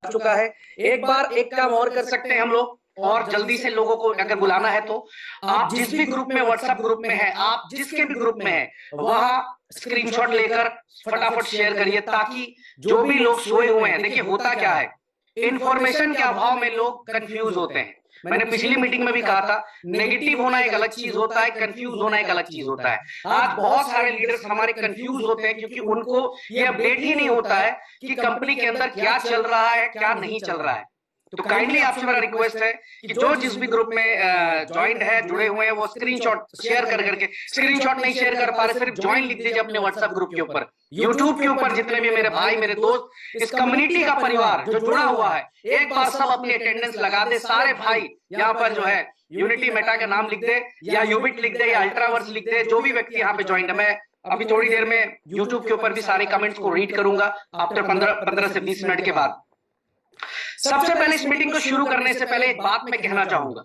चुका है। एक बार एक काम और कर सकते हैं हम लोग, और जल्दी से लोगों को अगर बुलाना है तो आप जिस भी ग्रुप में, व्हाट्सएप ग्रुप में है, आप जिसके भी ग्रुप में है, वहां स्क्रीनशॉट लेकर फटाफट शेयर करिए, ताकि जो भी लोग सोए हुए हैं, देखिए होता क्या है, इंफॉर्मेशन के अभाव में लोग कंफ्यूज होते हैं। मैंने पिछली मीटिंग में भी कहा था, नेगेटिव होना एक अलग चीज होता है, कंफ्यूज होना एक अलग चीज होता है। आज बहुत सारे लीडर्स हमारे कंफ्यूज होते हैं क्योंकि उनको ये अपडेट ही नहीं होता है कि कंपनी के अंदर क्या चल रहा है, क्या नहीं चल रहा है। तो काइंडली आपसे मेरा रिक्वेस्ट है कि जो जिस भी ग्रुप में ज्वाइंट है, जुड़े हुए हैं, वो स्क्रीनशॉट शेयर कर करके, स्क्रीनशॉट नहीं शेयर कर पा रहे, सिर्फ ज्वाइन लिख दीजिए अपने व्हाट्सएप ग्रुप के ऊपर, यूट्यूब के ऊपर जितने भी मेरे भाई, मेरे दोस्त, इस कम्युनिटी का परिवार जो जुड़ा हुआ है, एक बार सब अपनी अटेंडेंस लगा दे। सारे भाई यहाँ पर जो है यूनिटी मेटा का नाम लिख दे, या यूबिट लिख दे, या अल्ट्रावर्स लिख दे, जो भी व्यक्ति यहाँ पे ज्वाइंट है। मैं अभी थोड़ी देर में यूट्यूब के ऊपर भी सारे कमेंट्स को रीड करूंगा आफ्टर 15 से 20 मिनट के बाद। सबसे पहले इस मीटिंग को शुरू करने से पहले एक बात मैं कहना चाहूंगा।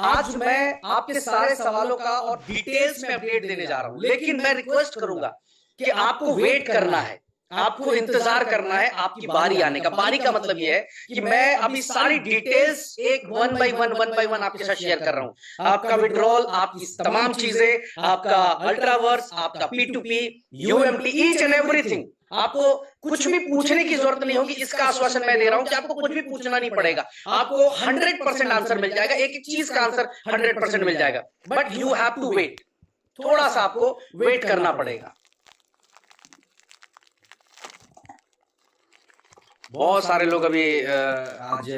आज मैं आपके सारे सवालों का और डिटेल्स में अपडेट देने जा रहा हूं, लेकिन मैं रिक्वेस्ट करूंगा कि आपको वेट करना है, आपको इंतजार करना है आपकी बारी आने का। बारी का मतलब यह है कि मैं अभी सारी डिटेल्स एक वन बाय वन आपके साथ शेयर कर रहा हूं। आपका विड्रॉल, आपकी तमाम चीजें, आपका अल्ट्रावर्स, आपका P2P, UMT, each and everything. आपको कुछ भी पूछने की जरूरत नहीं होगी, इसका आश्वासन मैं दे रहा हूं कि आपको कुछ भी पूछना नहीं पड़ेगा। आपको 100% आंसर मिल जाएगा, एक एक चीज का आंसर 100% मिल जाएगा। But you have to wait, थोड़ा सा आपको वेट करना पड़ेगा। बहुत सारे लोग अभी आज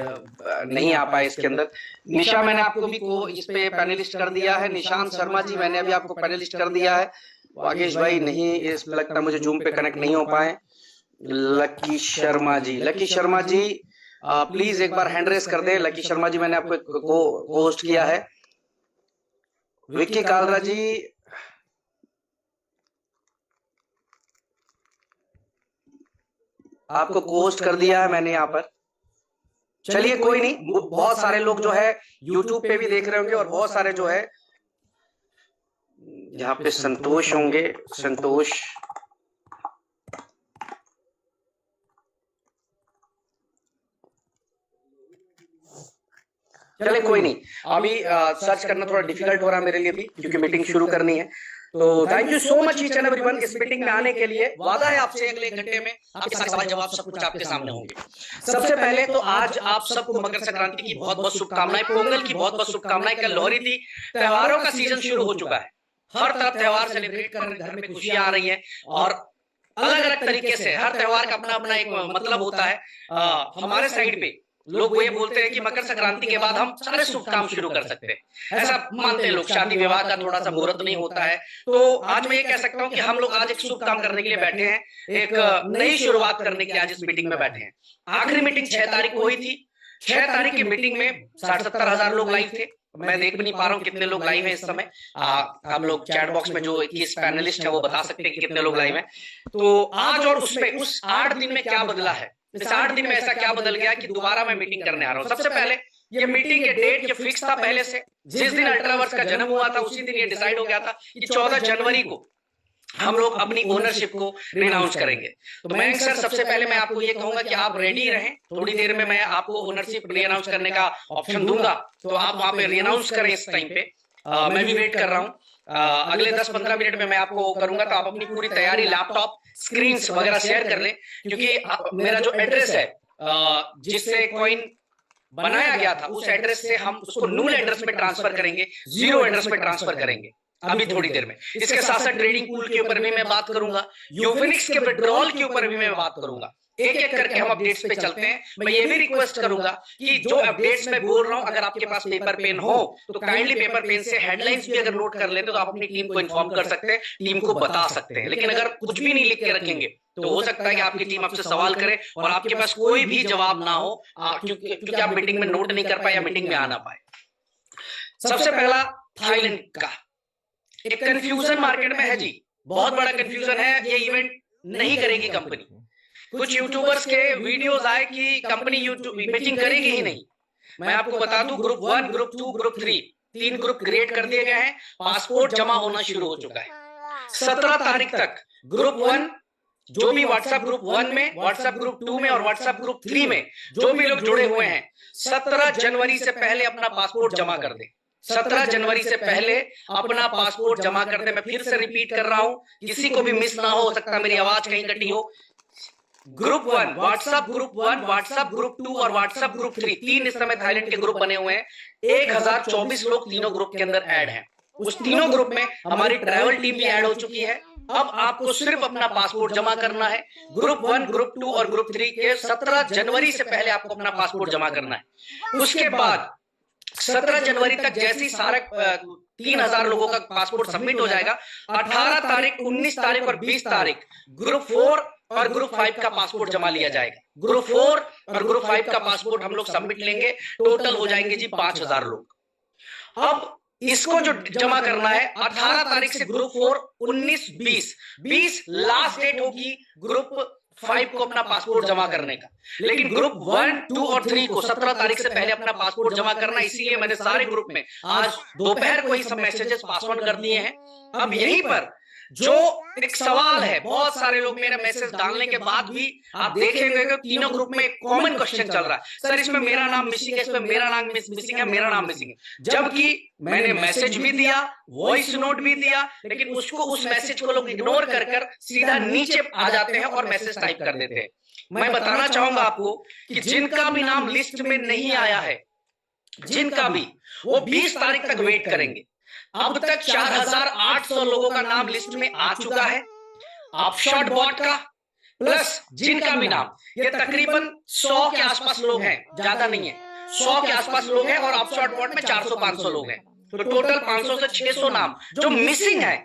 नहीं आ पाए इसके अंदर। निशा, मैंने आपको भी को इस पे पैनलिस्ट कर दिया है। निशांत शर्मा जी, मैंने अभी आपको पैनलिस्ट कर दिया है। वागेश भाई नहीं, इस लगता मुझे जूम पे कनेक्ट नहीं हो पाए। लकी शर्मा जी, लकी शर्मा जी प्लीज एक बार हैंड रेस कर दे। लकी शर्मा जी, मैंने आपको को होस्ट किया है। विक्की कालरा जी, आपको होस्ट कर दिया है मैंने यहाँ पर। चलिए कोई नहीं, बहुत सारे लोग जो है यूट्यूब पे भी देख रहे होंगे, और बहुत सारे जो है यहाँ पे संतोष होंगे। संतोष, चले कोई नहीं, अभी सर्च करना थोड़ा डिफिकल्ट हो रहा है मेरे लिए भी, क्योंकि मीटिंग शुरू करनी है। तो thank you so much each and everyone इस मीटिंग में आने के लिए। वादा है आपसे अगले 1 घंटे में आपके सारे सवाल जवाब सब कुछ आपके सामने होंगे। सबसे पहले तो आज आप सबको मकर संक्रांति की बहुत बहुत शुभकामनाएं, पोंगल की बहुत बहुत शुभकामनाएं। कल लोहरी थी, त्योहारों का सीजन शुरू हो चुका है। हर तरफ त्योहार सेलिब्रेट कर रहे हैं, घर में खुशियां आ रही है, और अलग अलग तरीके से हर त्योहार का अपना अपना एक मतलब होता है। हमारे साइड पे लोग ये बोलते हैं कि मकर संक्रांति के बाद हम सारे शुभ काम शुरू कर सकते हैं, ऐसा मानते हैं लोग। शादी विवाह का थोड़ा सा मुहूर्त नहीं होता है, तो आज मैं ये कह सकता हूँ कि हम लोग आज एक शुभ काम करने के लिए बैठे हैं, एक नई शुरुआत करने के लिए आज इस मीटिंग में बैठे हैं। आखिरी मीटिंग 6 तारीख को हुई थी। 6 तारीख की मीटिंग में 60-70 हजार लोग लाइव थे। मैं देख भी नहीं पा रहा हूँ कितने लोग लाइव हैं इस समय। हम लोग चैट बॉक्स में जो 21 पैनलिस्ट है वो बता सकते हैं कि कितने लोग लाइव हैं। तो आज और उसमें उस 8 दिन में क्या बदला है, इस 8 दिन में ऐसा क्या बदल गया कि दोबारा मैं मीटिंग करने आ रहा हूँ। सबसे पहले ये मीटिंग के डेट ये फिक्स था पहले से। जिस दिन अल्ट्रावर्स का जन्म हुआ था उसी दिन ये डिसाइड हो गया था कि 14 जनवरी को हम लोग अपनी ओनरशिप को रिनाउंस करेंगे। तो मयंक सर, सबसे पहले मैं आपको ये कहूंगा कि आप रेडी रहें। थोड़ी देर में मैं आपको ओनरशिप रीअनाउंस करने का ऑप्शन दूंगा, तो आप वहां पे रीअनाउंस करें इस टाइम पे। मैं भी वेट कर रहा हूँ। अगले 10-15 मिनट में मैं आपको करूंगा, तो आप अपनी पूरी तैयारी, लैपटॉप, स्क्रीन वगैरह शेयर कर लें, क्योंकि मेरा जो एड्रेस है जिससे कॉइन बनाया गया था, उस एड्रेस से हम उसको नूल एड्रेस में ट्रांसफर करेंगे, 0 एड्रेस में ट्रांसफर करेंगे अभी थोड़ी देर में। इसके साथ साथ ट्रेडिंग पूल के ऊपर भी मैं बात करूंगा, यूफिनिक्स के विड्रॉल के ऊपर भी मैं बात करूंगा। एक एक करके हम अपडेट्स पे चलते हैं। मैं ये भी रिक्वेस्ट करूंगा कि जो अपडेट्स मैं बोल रहा हूं, अगर आपके पास पेपर पेन हो तो काइंडली पेपर पेन से हेडलाइंस भी अगर नोट कर लेते तो आप अपनी टीम को इन्फॉर्म कर सकते हैं, टीम को बता सकते हैं। लेकिन अगर कुछ भी नहीं लिख के रखेंगे तो हो सकता है कि आपकी टीम आपसे सवाल करे और आपके पास कोई भी जवाब ना हो, क्योंकि आप मीटिंग में नोट नहीं कर पाए या मीटिंग में आ ना पाए। सबसे पहला थाईलैंड का एक कंफ्यूजन मार्केट में है जी, बहुत बड़ा कंफ्यूजन है। ये इवेंट नहीं करेगी कंपनी। कुछ यूट्यूबर्स के वीडियोस आए कि कंपनी यूट्यूब मीटिंग करेगी ही नहीं। मैं आपको बता दूं, group 1, group 2, group 3 3 group create कर दिए गए हैं। पासपोर्ट जमा होना शुरू हो चुका है। 17 तारीख तक ग्रुप 1 जो भी व्हाट्सएप ग्रुप 1 में, व्हाट्सएप ग्रुप 2 में और व्हाट्सएप ग्रुप 3 में जो भी लोग जुड़े हुए हैं, 17 जनवरी से पहले अपना पासपोर्ट जमा कर दे। 17 जनवरी से पहले अपना पासपोर्ट जमा कर दे। मैं फिर से रिपीट कर रहा हूं, किसी को भी मिस ना हो सकता मेरी आवाज कहीं कटी हो। Group 1, WhatsApp group 1, WhatsApp group 2 और व्हाट्सएप ग्रुप 3, 3 इस समय थाईलैंड के ग्रुप बने हुए हैं। 1024 लोग तीनों ग्रुप के अंदर ऐड हैं। उस तीनों ग्रुप में हमारी ट्रैवल टीम भी ऐड हो चुकी है। अब आपको सिर्फ अपना पासपोर्ट जमा करना है। ग्रुप 1, ग्रुप 2 और ग्रुप 3 के 17 जनवरी से पहले आपको अपना पासपोर्ट जमा करना है। उसके बाद 17 जनवरी तक जैसे ही सारा 3000 लोगों का पासपोर्ट सबमिट हो जाएगा, 18 तारीख, 19 तारीख और 20 तारीख ग्रुप 4 और ग्रुप 5 का पासपोर्ट जमा लिया जाएगा। ग्रुप 4 और ग्रुप 5 का पासपोर्ट हम लोग सबमिट लेंगे। टोटल हो जाएंगे जी 5000 लोग। अब इसको जो जमा करना है 18 तारीख से ग्रुप 4, 19, 20 लास्ट डेट होगी ग्रुप 5 को अपना पासपोर्ट जमा करने का। लेकिन ग्रुप 1, 2 और 3 को 17 तारीख से पहले अपना पासपोर्ट जमा करना, इसीलिए मैंने सारे ग्रुप में आज दोपहर को ही सब मैसेजेस पास ऑन कर दिए हैं। अब यहीं पर जो एक सवाल है, बहुत सारे लोग मेरा मैसेज डालने के बाद भी आप देखेंगे कि तीनों ग्रुप में एक कॉमन क्वेश्चन चल रहा है, सर इसमें मेरा नाम मिसिंग है, इसमें मेरा नाम मिसिंग है, मेरा नाम मिसिंग है। जबकि मैंने मैसेज भी दिया, वॉइस नोट भी दिया, लेकिन उस मैसेज को लोग इग्नोर कर सीधा नीचे आ जाते हैं और मैसेज टाइप कर देते हैं। मैं बताना चाहूंगा आपको कि जिनका भी नाम लिस्ट में नहीं आया है, जिनका भी, वो 20 तारीख तक वेट करेंगे। अब तक 4800 लोगों का नाम लिस्ट में आ चुका है अपशॉट बॉट का, प्लस जिनका भी नाम, ये तकरीबन 100 के आसपास लोग हैं, ज्यादा नहीं है, 100 के आसपास लोग हैं और अपशॉट बॉट में 400-500 लोग हैं। तो टोटल 500 से 600 नाम जो मिसिंग है,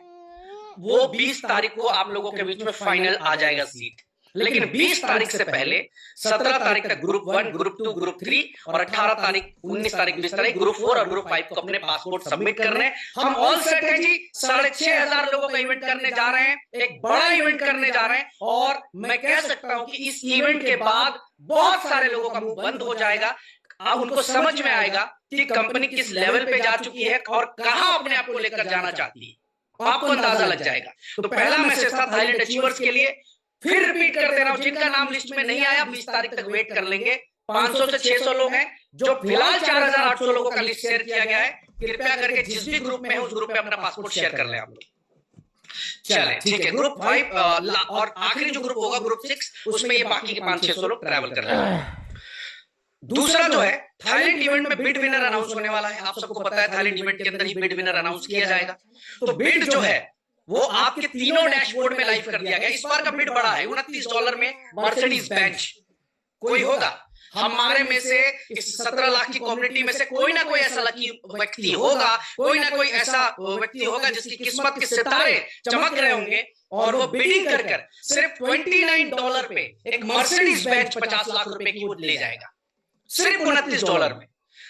वो 20 तारीख को आप लोगों के बीच में फाइनल आ जाएगा सीट। लेकिन 20 तारीख से पहले 17 तारीख तक ग्रुप 1, ग्रुप 2, ग्रुप 3 और 18 तारीख, 19 तारीख, 20 तारीख ग्रुप 4 और ग्रुप 5 को अपने पासपोर्ट सबमिट करने हैं। हम ऑल सेट है जी। 6500 लोगों का इवेंट करने जा रहे हैं, एक बड़ा इवेंट करने जा रहे हैं। और मैं कह सकता हूं कि इस इवेंट के बाद बहुत सारे लोगों का मुंह बंद हो जाएगा। अब उनको समझ में आएगा कि कंपनी किस लेवल पे जा चुकी है और कहां अपने आप को लेकर जाना चाहती है। आपको अंदाजा लग जाएगा। तो पहला मैसेज था थाईलैंड अचीवर्स के लिए। फिर रिपीट कर दे रहा हूं, जिनका नाम लिस्ट में नहीं आया 20 तारीख तक वेट कर लेंगे। 500 से 600 लोग हैं, जो फिलहाल 4800 लोगों का लिस्ट शेयर किया गया है। कृपया करके जिस भी ग्रुप में है उस ग्रुप में अपना पासपोर्ट शेयर कर लें आप लोग। चले ठीक है। ग्रुप 5 और आखिरी जो ग्रुप होगा ग्रुप 6, उसमें ये बाकी के 500-600 लोग ट्रैवल कर रहे हैं। दूसरा जो है, थाईलैंड इवेंट में बिड विनर अनाउंस होने वाला है। आप सबको पता है थाईलैंड इवेंट के अंदर ही बिड विनर अनाउंस किया जाएगा। तो बिड जो है वो आपके तीनों डैशबोर्ड में लाइव कर दिया गया। इस बार का बिड बड़ा है, $29 में मर्सिडीज बेंच कोई होगा। हमारे में से इस 17 लाख की कम्युनिटी में से कोई ना कोई ऐसा लकी व्यक्ति होगा, कोई ना कोई ऐसा व्यक्ति होगा जिसकी किस्मत के सितारे चमक रहे होंगे और वो बिडिंग कर सिर्फ $29 पे एक मर्सिडीज बेंच 50 लाख रुपए की वो ले जाएगा, सिर्फ $29 में।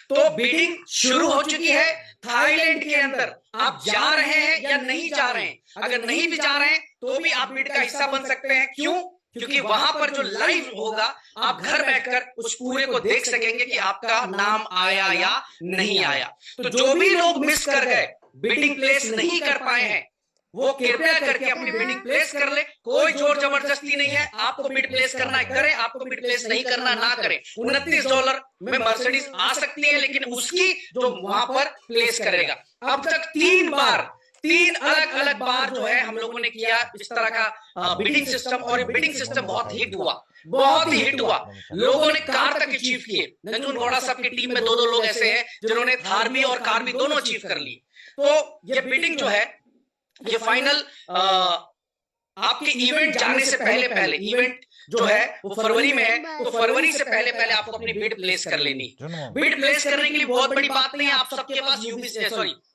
तो बिडिंग शुरू हो चुकी है थाईलैंड के अंदर। आप जा रहे हैं या नहीं जा रहे हैं? अगर नहीं भी जा रहे हैं तो भी आप बिड का हिस्सा बन सकते हैं। क्यों? क्योंकि वहां पर जो लाइव होगा आप घर बैठकर उस पूरे को देख सकेंगे कि आपका नाम आया या नहीं आया। तो जो भी लोग मिस कर गए, बिडिंग प्लेस नहीं कर पाए हैं, वो कृपया करके अपनी बिडिंग प्लेस कर ले। कोई जोर जबरदस्ती नहीं है। आपको बिड प्लेस करना है करें, आपको बिड प्लेस नहीं करना ना करें। $29 में मर्सिडीज आ सकती है, लेकिन उसकी जो वहां पर प्लेस करेगा। अब तक 3 अलग अलग बार जो है हम लोगों ने किया इस तरह का बिडिंग सिस्टम, और बिडिंग सिस्टम बहुत हिट हुआ, बहुत ही हिट हुआ। लोगों ने कार तक अचीव किए। नंजुन गौड़ा साहब की टीम में 2 लोग ऐसे हैं जिन्होंने थार भी और कार भी दोनों अचीव कर ली। तो ये बिडिंग जो है, ये फाइनल आपके इवेंट जाने से पहले इवेंट जो है वो फरवरी में है, तो फरवरी से पहले आपको अपनी बिड प्लेस कर लेनी। बिड प्लेस करने के लिए बहुत बड़ी बात नहीं है। आप सबके पास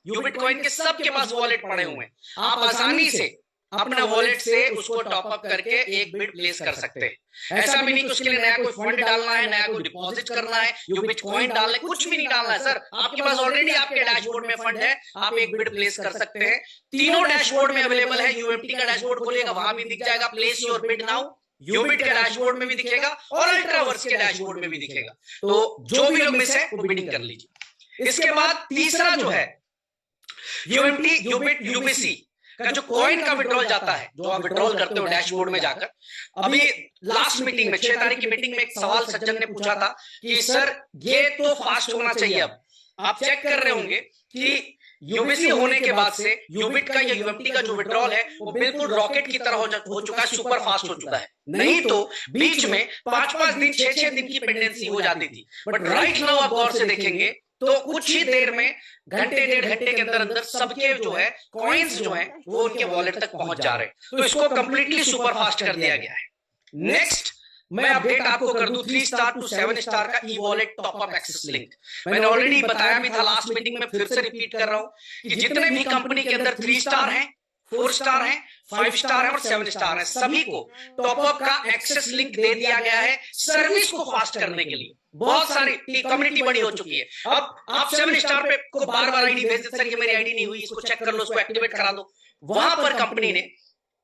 यूबिटकॉइन के सबके पास वॉलेट पड़े हुए हैं। आप आसानी से अपना वॉलेट से उसको टॉप अप करके एक बिड प्लेस कर सकते हैं। ऐसा भी नहीं कि उसके लिए नया कोई फंड डालना है, नया कोई डिपॉजिट करना है, यूबिटकॉइन डालना है, कुछ भी नहीं डालना है सर। आपके पास ऑलरेडी आपके डैशबोर्ड में फंड है, आप एक बिड प्लेस कर सकते हैं। तीनों डैशबोर्ड में अवेलेबल है। यूएमटी का डैशबोर्ड खोलिएगा, वहां भी दिख जाएगा प्लेस योर बिड नाउ। यूबिट के डैशबोर्ड में भी दिखेगा और अल्ट्रावर्स के डैशबोर्ड में भी दिखेगा। तो जो भी लोग मिस है वो बिडिंग कर लीजिए। इसके बाद तीसरा जो है यूएमटी, यूबिट, यूबीसी, का जो कॉइन का विड्रॉल जाता है, जो आप विड्रॉल करते हो डैशबोर्ड में जाकर, अभी लास्ट मीटिंग में 6 तारीख की मीटिंग में एक सवाल सज्जन ने पूछा था कि सर ये तो फास्ट होना चाहिए। अब आप चेक कर रहे होंगे कि यूबीसी होने के बाद से यूबिट का या यूएमटी का जो विड्रॉल है वो बिल्कुल रॉकेट की तरह हो चुका है, सुपर फास्ट हो चुका है। नहीं तो बीच में 5-5 दिन 6-6 दिन की पेंडेंसी हो जाती थी, बट राइट नाउ आप गौर से देखेंगे तो कुछ ही देर में घंटे 1.5 घंटे के अंदर अंदर सबके जो है कॉइन्स जो है वो उनके वॉलेट तक पहुंच जा रहे हैं। तो इसको कंप्लीटली सुपर फास्ट कर दिया गया है। नेक्स्ट मैं अपडेट आपको कर दूं 3 स्टार टू 7 स्टार का e wallet top up access link. मैंने ऑलरेडी बताया भी था लास्ट मीटिंग में, फिर से रिपीट कर रहा हूं कि जितने भी कंपनी के अंदर 3 स्टार हैं, 4 स्टार हैं, 5 स्टार है और 7 स्टार है, सभी को टॉप अप का एक्सेस लिंक दे दिया गया है सर्विस को फास्ट करने के लिए। बहुत सारी कम्युनिटी बड़ी हो चुकी है। अब आप 7 स्टार पे को बार बार आईडी भेज देते, सर ये मेरी आईडी नहीं हुई, इसको चेक कर लो, इसको एक्टिवेट करा दो। वहां पर कंपनी ने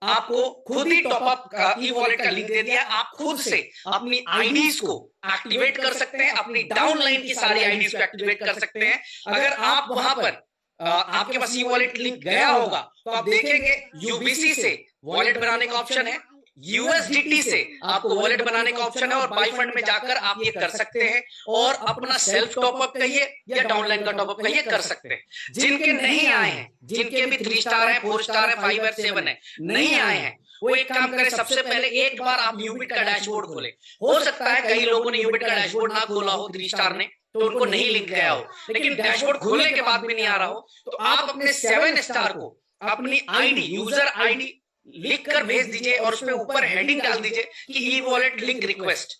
आपको खुद ही टॉप अप का ई वॉलेट का लिंक दे दिया। आप खुद से अपनी आईडीज को एक्टिवेट कर सकते हैं, अपनी डाउनलाइन की सारी आईडीज को एक्टिवेट कर सकते हैं। अगर आप वहां पर आपके पास ई वॉलेट लिंक गया होगा तो आप देखेंगे यूबीसी से वॉलेट बनाने का ऑप्शन है, यूएसडीटी से आपको वॉलेट बनाने का ऑप्शन है और बाई फंड में जाकर आप ये कर सकते हैं और अपना सेल्फ टॉप अप कहिए या डाउनलाइन का टॉप अप कहिए कर सकते हैं। जिनके नहीं आए हैं, जिनके भी 3 स्टार है, 4 स्टार है, 5 है, 7 है, नहीं आए हैं, वो एक काम करें, सबसे पहले एक बार आप यूबिट का डैशबोर्ड खोले। हो सकता है कई लोगों ने यूबिट का डैशबोर्ड ना खोला हो 3 स्टार ने, तो उनको नहीं लिंक गया हो, लेकिन डैशबोर्ड खोलने के बाद भी नहीं आ रहा हो, तो आप अपने 7 स्टार को अपनी आईडी, यूजर आईडी लिख कर भेज दीजिए और उसमें ऊपर हेडिंग डाल दीजिए कि e wallet link request.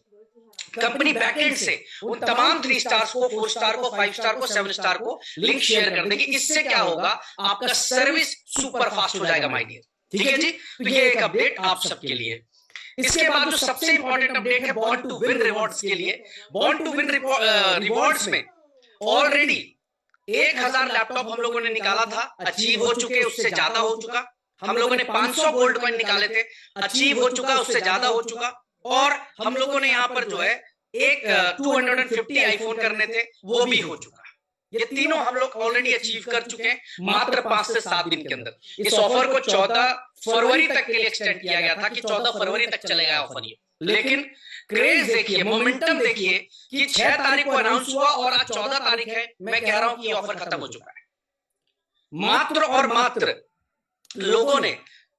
Company backend से उन तमाम 3 स्टार्स को, 4 स्टार को, 5 स्टार को, 7 स्टार को लिंक शेयर कर देगी। इससे क्या होगा, आपका सर्विस सुपर फास्ट हो जाएगा माय डियर। ठीक है जी, तो ये एक अपडेट आप सबके लिए। इसके बाद जो सबसे इंपॉर्टेंट अपडेट है बॉन्ड टू विन रिवॉर्ड्स के लिए। बॉन्ड टू विन रिवॉर्ड्स में ऑलरेडी 1000 लैपटॉप हम लोगों ने निकाला था, अचीव हो चुके, उससे ज्यादा हो चुका। हम लोगों ने 500 गोल्ड कॉइन निकाले थे, अचीव हो चुका, उससे ज्यादा हो चुका। और हम लोगों ने यहाँ पर जो है एक 250 आईफोन करने थे, वो भी हो चुका। ये तीनों हम लोग ऑलरेडी अचीव कर चुके हैं मात्र 5 से 7 दिन के अंदर। इस ऑफर को 14 फरवरी तक के लिए एक्सटेंड किया गया था कि 14 फरवरी तक चलेगा ऑफर ये। लेकिन क्रेज देखिए, मोमेंटम देखिए कि 6 तारीख को अनाउंस हुआ और आज 14 तारीख है। मैं कह रहा हूं कि ये ऑफर खत्म हो चुका है। मात्र और मात्र लोगों ने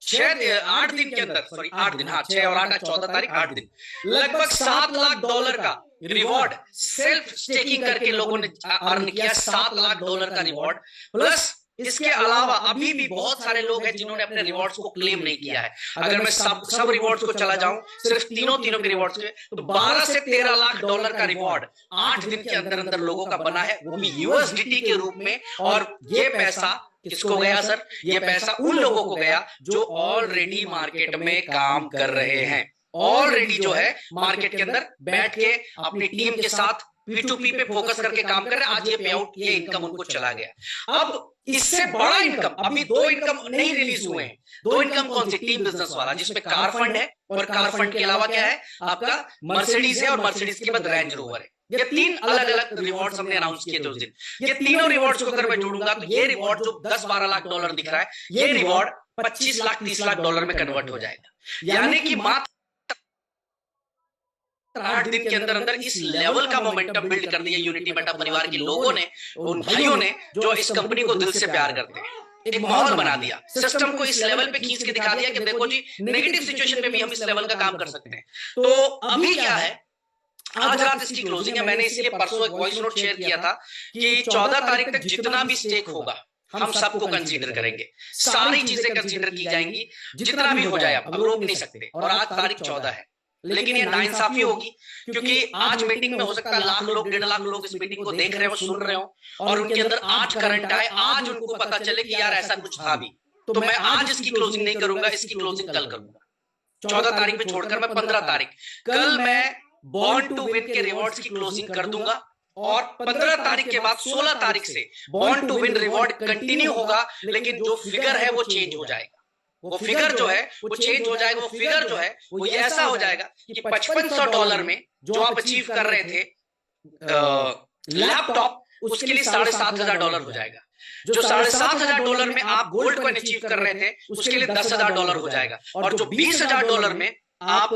8 दिन के अंदर, सॉरी 8 दिन, हाँ 6 और 8 14 तारीख, 8 दिन, लगभग $7 लाख का रिवॉर्ड सेल्फ स्टेकिंग करके लोगों ने अर्न किया। $7 लाख का रिवॉर्ड, प्लस इसके अलावा अभी भी बहुत सारे लोग हैं जिन्होंने अपने रिवॉर्ड्स को क्लेम नहीं किया है। अगर मैं सब रिवॉर्ड्स को चला जाऊं, सिर्फ तीनों के रिवॉर्ड्स के, तो 12 से 13 लाख डॉलर का रिवॉर्ड 8 दिन के अंदर अंदर लोगों का बना है, वो भी यूएसडीटी के रूप में। और ये पैसा किसको गया सर? ये पैसा उन लोगों को गया जो ऑलरेडी मार्केट में काम कर रहे हैं, ऑलरेडी जो है मार्केट के अंदर बैठ के अपनी टीम के साथ P2P पे फोकस करके काम कर रहे हैं। आज ये पे आउट, ये इनकम उनको चला गया। अब इससे बड़ा इनकम, अभी 2 इनकम नहीं रिलीज हुए हैं। 2 इनकम कौन सी? टीम बिजनेस वाला, जिसमें कार फंड है, और कार फंड के अलावा क्या है आपका मर्सिडीज है, और मर्सिडीज के बाद रेंज रोवर है। ये 3 अलग अलग रिवॉर्ड्स हमने अनाउंस किए थे उस दिन। ये तीनों रिवॉर्ड्स को अगर मैं जोड़ूंगा तो ये रिवॉर्ड जो 10-12 लाख डॉलर दिख रहा है, ये रिवॉर्ड 25 लाख 30 लाख डॉलर में कन्वर्ट हो जाएगा। यानी कि मात्र 8 दिन के अंदर अंदर इस लेवल का मोमेंटम बिल्ड कर दिया यूनिटी मेटा परिवार के लोगों ने, उन भाइयों ने जो इस कंपनी को दिल से प्यार करते हैं। एक माहौल बना दिया, सिस्टम को इस लेवल पे खींच के दिखा दिया कि देखो जी, नेगेटिव सिचुएशन में भी हम इस लेवल का काम कर सकते हैं। तो अभी क्या है, आज रात इसकी क्लोजिंग है। मैंने इसलिए परसों एक वॉइस नोट शेयर किया था कि 14 तारीख तक जितना भी स्टेक होगा हम सबको कंसीडर करेंगे, सारी चीजें कंसीडर की जाएंगी, जितना भी हो जाए। अब रोक नहीं सकते। और आज तारीख 14 है, लेकिन ये नाइंसाफी होगी क्योंकि आज मीटिंग में हो सकता है लाख लोग, 1.5 लाख लोग इस मीटिंग को देख रहे हो, सुन रहे हो, और उनके अंदर आज करंट आए, आज उनको पता चले कि यार ऐसा कुछ था भी। तो मैं आज इसकी क्लोजिंग नहीं करूंगा, इसकी क्लोजिंग कल करूंगा। 14 तारीख पे छोड़कर मैं 15 तारीख, कल मैं बॉन्ड टू विन के रिवॉर्ड्स की क्लोजिंग कर दूंगा। और 15 तारीख के बाद 16 तारीख से bond to win reward continue होगा, लेकिन जो फिगर है वो चेंज हो जाएगा। वो फिगर जो है वो चेंज हो जाएगा। वो फिगर जो है वो ये ऐसा हो जाएगा कि $5500 में जो आप अचीव कर रहे थे लैपटॉप, उसके लिए $7500 हो जाएगा। जो $7,500 में आप गोल्ड कॉइन अचीव कर रहे थे उसके लिए $10,000 हो जाएगा, और जो $20,000 में आप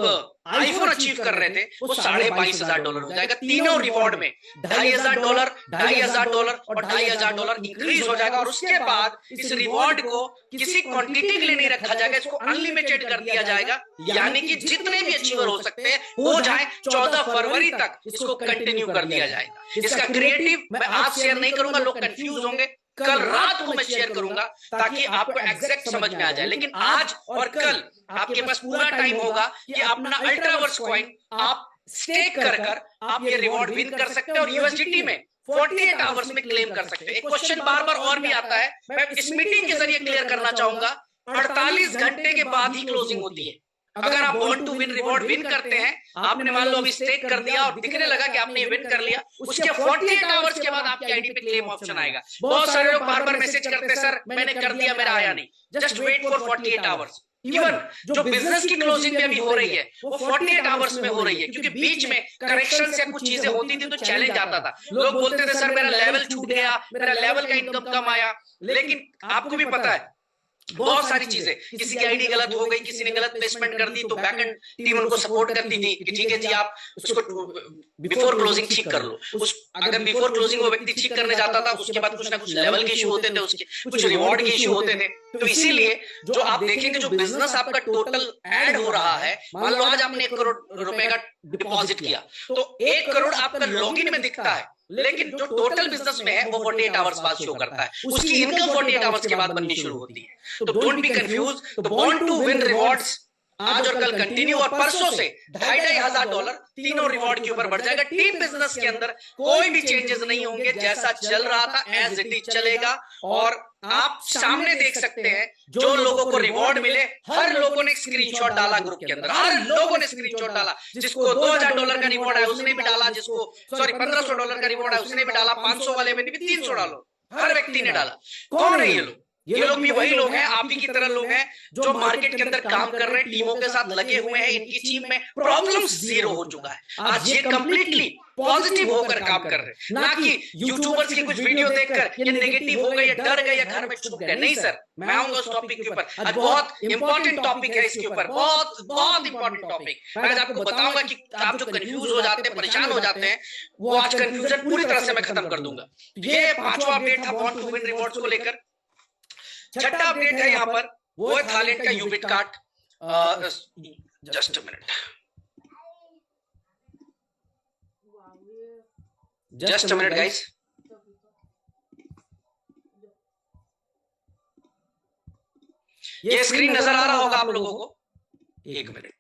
आईफोन अचीव कर रहे थे वो $22,500 हो जाएगा। तीनों रिवॉर्ड में $2,500, $2,500 और $2,500 इंक्रीज हो जाएगा, और उसके बाद इस रिवॉर्ड को किसी क्वांटिटी के लिए नहीं रखा जाएगा, इसको अनलिमिटेड कर दिया जाएगा, यानी कि जितने भी अचीवर हो सकते हैं हो जाए, 14 फरवरी तक इसको कंटिन्यू कर दिया जाएगा। इसका क्रिएटिव मैं आज शेयर नहीं करूंगा, लोग कंफ्यूज होंगे, कल रात को मैं शेयर करूंगा ताकि आपको एग्जैक्ट समझ में आ जाए। लेकिन आज और कल आपके पास पूरा टाइम होगा कि अपना अल्ट्रावर्स कॉइन आप स्टेक कर कर आप ये रिवॉर्ड विन कर सकते हैं, और यूएसडीटी में 48 आवर्स में क्लेम कर सकते हैं। एक क्वेश्चन बार बार और भी आता है, मैं इस मीटिंग के जरिए क्लियर करना चाहूंगा, 48 घंटे के बाद ही क्लोजिंग होती है। अगर आप bond to win reward win करते हैं, आपने मान लो अभी स्टेक कर दिया और दिखने लगा कि आपने विन कर लिया, उसके 48 आवर्स के बाद आपकी आईडी पे क्लेम ऑप्शन आएगा। बहुत सारे लोग बार बार मैसेज करते हैं, सर मैंने कर दिया मेरा आया नहीं। Just wait for 48 hours. Even जो बिजनेस की क्लोजिंग में भी हो रही है वो 48 आवर्स में हो रही है, क्योंकि बीच में करेक्शन या कुछ चीजें होती थी तो चैलेंज आता था। लोग बोलते थे सर मेरा लेवल छूट गया, मेरा लेवल का इनकम कम आया। लेकिन आपको भी पता है बहुत सारी चीजें, किसी की आईडी गलत हो गई, किसी ने गलत प्लेसमेंट कर दी, तो बैकएंड टीम उनको सपोर्ट करती थी कि ठीक है जी आप उसको बिफोर क्लोजिंग ठीक कर लो। उस अगर बिफोर क्लोजिंग वो व्यक्ति ठीक करने जाता था, उसके बाद कुछ ना कुछ लेवल के इशू होते थे, उसके कुछ रिवॉर्ड के इशू होते थे। तो इसीलिए जो आप देखेंगे जो बिजनेस आपका टोटल ऐड हो रहा है, मान लो आज आपने 1 करोड़ रुपए का डिपॉजिट किया, तो 1 करोड़ आपका लॉगिन में दिखता है, लेकिन जो टोटल बिजनेस में है वो 48 आवर्स बाद शो करता है, उसकी इनकम 48 आवर्स के बाद बननी शुरू होती है। तो डोंट बी कंफ्यूज। तो बॉन्ड टू विन रिवॉर्ड्स आज और कल कंटिन्यू, और परसों से $2,500 तीनों रिवॉर्ड के ऊपर बढ़ जाएगा। टीम बिजनेस के अंदर कोई भी चेंजेस नहीं होंगे, जैसा चल रहा था एज इट इज चलेगा। और आप सामने देख सकते हैं जो लोगों को रिवॉर्ड मिले, हर लोगों ने स्क्रीनशॉट डाला ग्रुप के अंदर, हर लोगों ने स्क्रीनशॉट डाला। जिसको $2,000 का रिवॉर्ड है उसने भी डाला, जिसको $1,500 का रिवॉर्ड है उसने भी डाला, 500 वाले में भी 300 डालो, हर व्यक्ति ने डाला। कौन है ये लोग? ये लोग भी वही लोग हैं, आप ही की तरह लोग हैं जो मार्केट के अंदर काम कर रहे हैं, टीमों के साथ लगे हुए हैं। इनकी टीम में प्रॉब्लम्स जीरो हो चुका है। आज ये कंप्लीटली पॉजिटिव होकर काम कर रहे हैं, ना कि यूट्यूबर्स की कुछ वीडियो देखकर ये नेगेटिव हो गए, ये डर गए, या घर में छुप गए। नहीं सर, मैं आऊंगा उस टॉपिक के ऊपर। आज बहुत इंपॉर्टेंट टॉपिक है इसके ऊपर, बहुत बहुत इंपॉर्टेंट टॉपिक। मैं आज आपको बताऊंगा कि आप जो कंफ्यूज हो जाते हैं, परेशान हो जाते हैं, वो आज कंफ्यूजन पूरी तरह से मैं खत्म कर दूंगा। ये 5वां अपडेट था बॉन्ड टू विन रिवॉर्ड्स को लेकर। छठा अपडेट है यहाँ पर, वो है थाईलैंड का Ubit card. Just a minute, just a minute guys. ये स्क्रीन नजर आ रहा होगा आप लोगों को, 1 मिनट।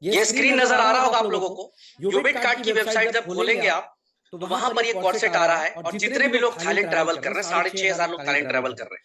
ये स्क्रीन नजर आ रहा होगा आप लोगों को। यूबिट कार्ड की वेबसाइट जब खोलेंगे आप, तो वहां पर ये कॉर्ड सेट आ रहा है, और जितने भी लोग थाईलैंड ट्रैवल कर रहे हैं, 6,500 लोग थाईलैंड ट्रैवल कर रहे हैं,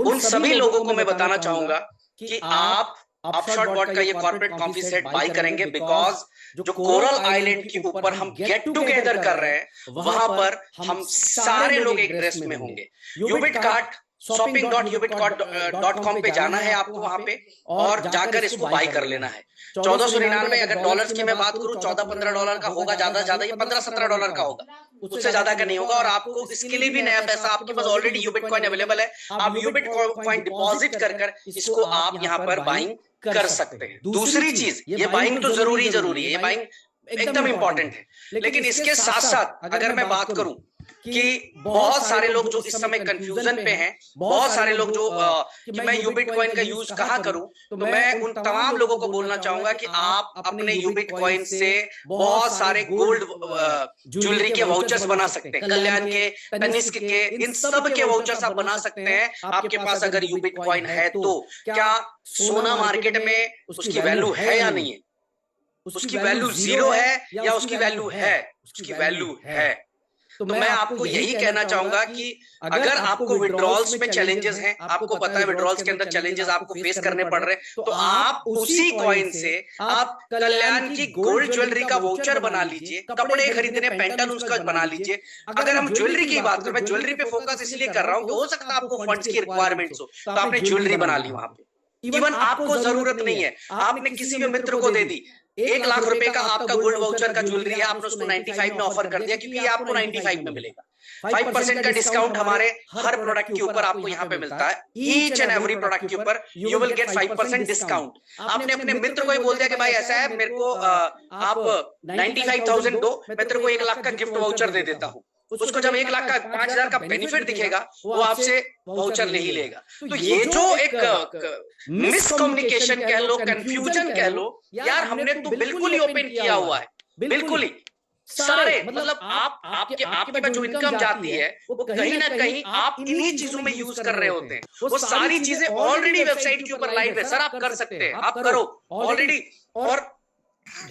उन सभी लोगों को मैं बताना चाहूंगा कि आप अपशॉट बॉट का ये कॉर्पोरेट कॉफी सेट बाय करेंगे, बिकॉज जो कोरल आइलैंड के ऊपर हम गेट टुगेदर कर रहे हैं, वहां पर हम सारे लोग एक ड्रेस में होंगे। यूबिट कार्ड shopping.ubitcard.com पे जाना है आपको, वहां पे और जाकर इसको बाय कर लेना है। 1499 अगर डॉलर्स की मैं बात करूं, $14-15 का होगा, ज्यादा ज्यादा ये $15-17 का होगा, उससे ज्यादा का नहीं होगा। और आपको इसके लिए भी नया पैसा, आपके पास ऑलरेडी यूबिट कॉइन अवेलेबल है, आप यूबिट कॉइन डिपॉजिट कर इसको आप यहाँ पर बाइंग कर सकते हैं। दूसरी चीज, ये बाइंग तो जरूरी है, ये बाइंग एकदम इंपॉर्टेंट है। लेकिन इसके साथ साथ अगर मैं बात करूं कि बहुत सारे लोग जो इस समय कंफ्यूजन पे हैं, बहुत सारे लोग जो कि मैं यूबिट कॉइन का यूज कहाँ करूं, तो मैं उन तमाम लोगों को बोलना चाहूंगा कि आप अपने यूबिट कॉइन से बहुत सारे गोल्ड ज्वेलरी के वाउचर्स बना सकते हैं, कल्याण के, तनिष्क के, इन सब के वाउचर्स आप बना सकते हैं आपके पास अगर यूबिट कॉइन है तो। क्या सोना मार्केट में उसकी वैल्यू है या नहीं है? उसकी वैल्यू 0 है या उसकी वैल्यू है? उसकी वैल्यू है। तो मैं आपको यही कहना चाहूंगा कि अगर आपको विड्रॉल्स में चैलेंजेस हैं, आपको पता है विड्रॉल्स के अंदर चैलेंजेस आपको फेस करने पड़ रहे हैं, तो आप उसी कॉइन से आप कल्याण की गोल्ड ज्वेलरी का वाउचर बना लीजिए, कपड़े खरीदने पेंटालून्स का बना लीजिए। अगर हम ज्वेलरी की बात करें, मैं ज्वेलरी पे फोकस इसलिए कर रहा हूं कि हो सकता है आपको फंड्स की रिक्वायरमेंट्स हो, तो आपने ज्वेलरी बना ली वहां पे। इवन आपको जरूरत नहीं है, आपने किसी भी मित्र को दे दी, 1 लाख रुपए का आपका गोल्ड वाउचर का ज्वेलरी है, आपने उसको 95 में ऑफर कर दिया क्योंकि ये आपको 95 में मिलेगा। 5% का डिस्काउंट हमारे हर प्रोडक्ट के ऊपर आपको यहाँ पे मिलता है। ईच एंड एवरी प्रोडक्ट के ऊपर यू विल गेट 5% डिस्काउंट। आपने अपने मित्र को ही बोल दिया कि भाई ऐसा है, मेरे को आप 95,000 दो, मैं तेरे को 1 लाख का गिफ्ट वाउचर दे देता हूँ। उसको जब 1 लाख का 5,000 का बेनिफिट दिखेगा, वो आपसे वाउचर ले ही लेगा। तो ये जो एक मिसकम्युनिकेशन कह लो, कंफ्यूजन कह लो, यार हमने तो बिल्कुल ही ओपन किया हुआ है, बिल्कुल ही सारे, मतलब आपके पास जो इनकम जाती है वो कहीं ना कहीं आप इन्हीं चीजों में यूज कर रहे होते हैं। वो सारी चीजें ऑलरेडी वेबसाइट के ऊपर लाइव है, सर आप कर सकते हैं, आप करो ऑलरेडी। और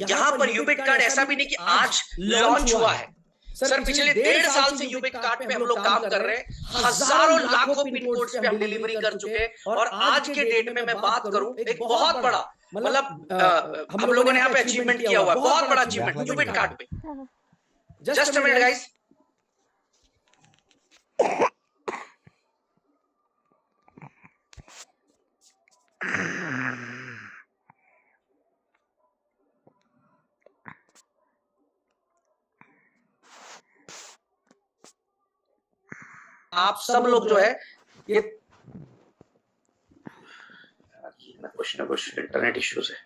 यहाँ पर यूबिट कार्ड ऐसा भी नहीं कि आज लॉन्च हुआ है सर, पिछले 1.5 साल से यूबिट कार्ड पे हम लोग काम कर रहे हैं, हजारों लाखों पिन कोड्स पे हम डिलीवरी कर चुके हैं। और आज के डेट में मैं बात करूं, एक बहुत बड़ा मतलब हम लोगों ने यहाँ पे अचीवमेंट किया हुआ है, बहुत बड़ा अचीवमेंट यूबिट कार्ड पे। जस्ट अ मिनट गाइस, आप सब लोग जो है ये कुछ ना कुछ इंटरनेट इश्यूज है।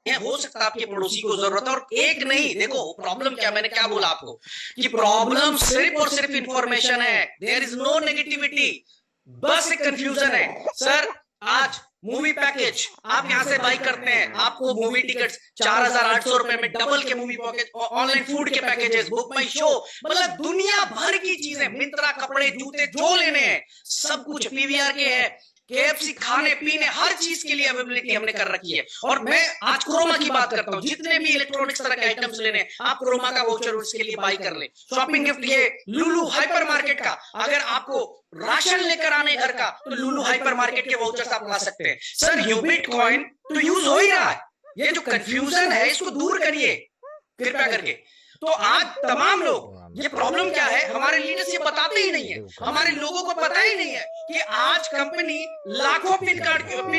हो सकता है आपके पड़ोसी को जरूरत है, और एक नहीं, देखो प्रॉब्लम क्या, मैंने क्या बोला आपको कि प्रॉब्लम सिर्फ और सिर्फ इंफॉर्मेशन है, देयर इज नो नेगेटिविटी, बस एक कंफ्यूजन है। सर आज मूवी पैकेज आप यहां से बाई करते हैं, आपको मूवी टिकट्स 4,800 रुपए में डबल के मूवी पैकेज, ऑनलाइन फूड के पैकेजेस, बुक माई शो, मतलब दुनिया भर की चीजें, मिंत्रा, कपड़े, जूते जो लेने हैं सब कुछ, पीवीआर के है, केएफसी, खाने पीने हर चीज के लिए अवेलेबिलिटी हमने कर रखी है। और मैं आज क्रोमा की बात करता हूं, जितने भी इलेक्ट्रॉनिक्स तरह के आइटम्स लेने आप क्रोमा का वाउचर उसके लिए बाई कर ले। शॉपिंग गिफ्ट ये लुलु हाइपर मार्केट का, अगर आपको राशन लेकर आने घर का तो लुलु हाइपर मार्केट के वाउचर्स आप ला सकते हैं। सर यूबिट कॉइन तो यूज हो ही रहा है, ये जो कंफ्यूजन है इसको दूर करिए कृपया करके। तो आज तमाम लोग, ये प्रॉब्लम क्या है, हमारे लीडर्स ये बताते ही नहीं है, हमारे लोगों को पता ही नहीं है कि आज कंपनी लाखों पिन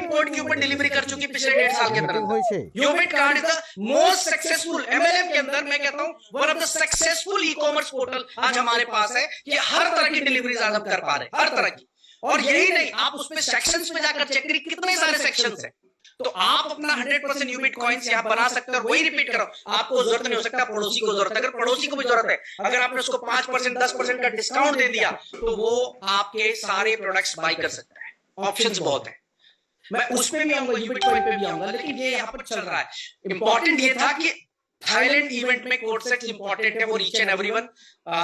कोड के ऊपर डिलीवरी कर चुकी पिछले 1.5 साल के अंदर। Ubit card is the most successful, MLM के अंदर मैं कहता हूं one of the successful e commerce portal आज हमारे पास है कि हर तरह की डिलीवरी आज हम कर पा रहे हैं, हर तरह की। और यही नहीं, आप उसमें सेक्शंस में जाकर चेक करिए कितने सारे सेक्शंस हैं, तो आप अपना 100% यूबिट कॉइन्स यहाँ बना सकते हैं। और वही रिपीट करो, आपको जरूरत नहीं हो सकता, पड़ोसी को जरूरत है, अगर पड़ोसी को भी जरूरत है, अगर आपने उसको 5% 10% का डिस्काउंट दे दिया तो वो आपके सारे प्रोडक्ट्स बाई कर सकता है। ऑप्शंस बहुत है, मैं उसमें भी आऊंगा, यूबिट कॉइन पे भी आऊंगा, लेकिन ये यहाँ पर चल रहा है। इंपॉर्टेंट ये था कि थाईलैंड इवेंट में कोड सेट्स इंपॉर्टेंट है for each and everyone.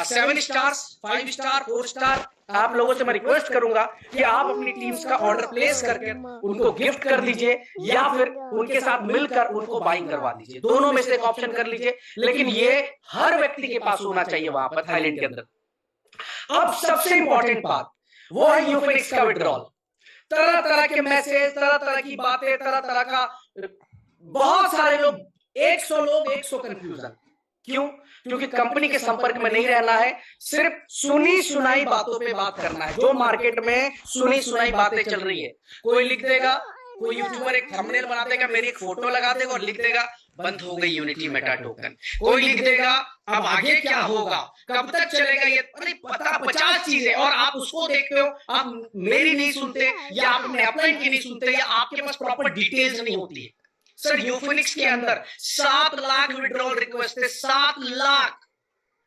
7 stars, 5 star, 4 star, आप लोगों से मैं रिक्वेस्ट करूंगा कि आप अपनी टीम्स का ऑर्डर प्लेस करके उनको गिफ्ट कर दीजिए या फिर उनके साथ मिलकर उनको बाइंग करवा दीजिए, दोनों में से एक ऑप्शन कर लीजिए, लेकिन ये हर व्यक्ति के पास होना चाहिए वहां पर थाईलैंड के अंदर। अब सबसे इंपॉर्टेंट बात वो है यूफिनिक्स का विड्रॉल। तरह तरह के मैसेज, तरह तरह की बातें, तरह तरह का, बहुत सारे लोग, 100 लोग 100 कंफ्यूजन। क्यों? क्योंकि कंपनी के संपर्क में नहीं रहना है, सिर्फ सुनी सुनाई बातों पे बात करना है। जो मार्केट में सुनी सुनाई बातें चल रही है, कोई लिख देगा, कोई यूट्यूबर एक थंबनेल बना देगा, मेरी एक फोटो लगा देगा और लिख देगा बंद हो गई यूनिटी मेटा टोकन। कोई लिख देगा अब आगे क्या होगा, कब तक चलेगा ये, अरे पता 50 चीजें, और आप उसको देखते हो, आप मेरी नहीं सुनते या आप अपने अपलाइन की नहीं सुनते या आपके पास प्रॉपर डिटेल्स नहीं होती है। सर यूफिनिक्स के अंदर 7 लाख विड्रॉल रिक्वेस्ट थे, 7 lakh,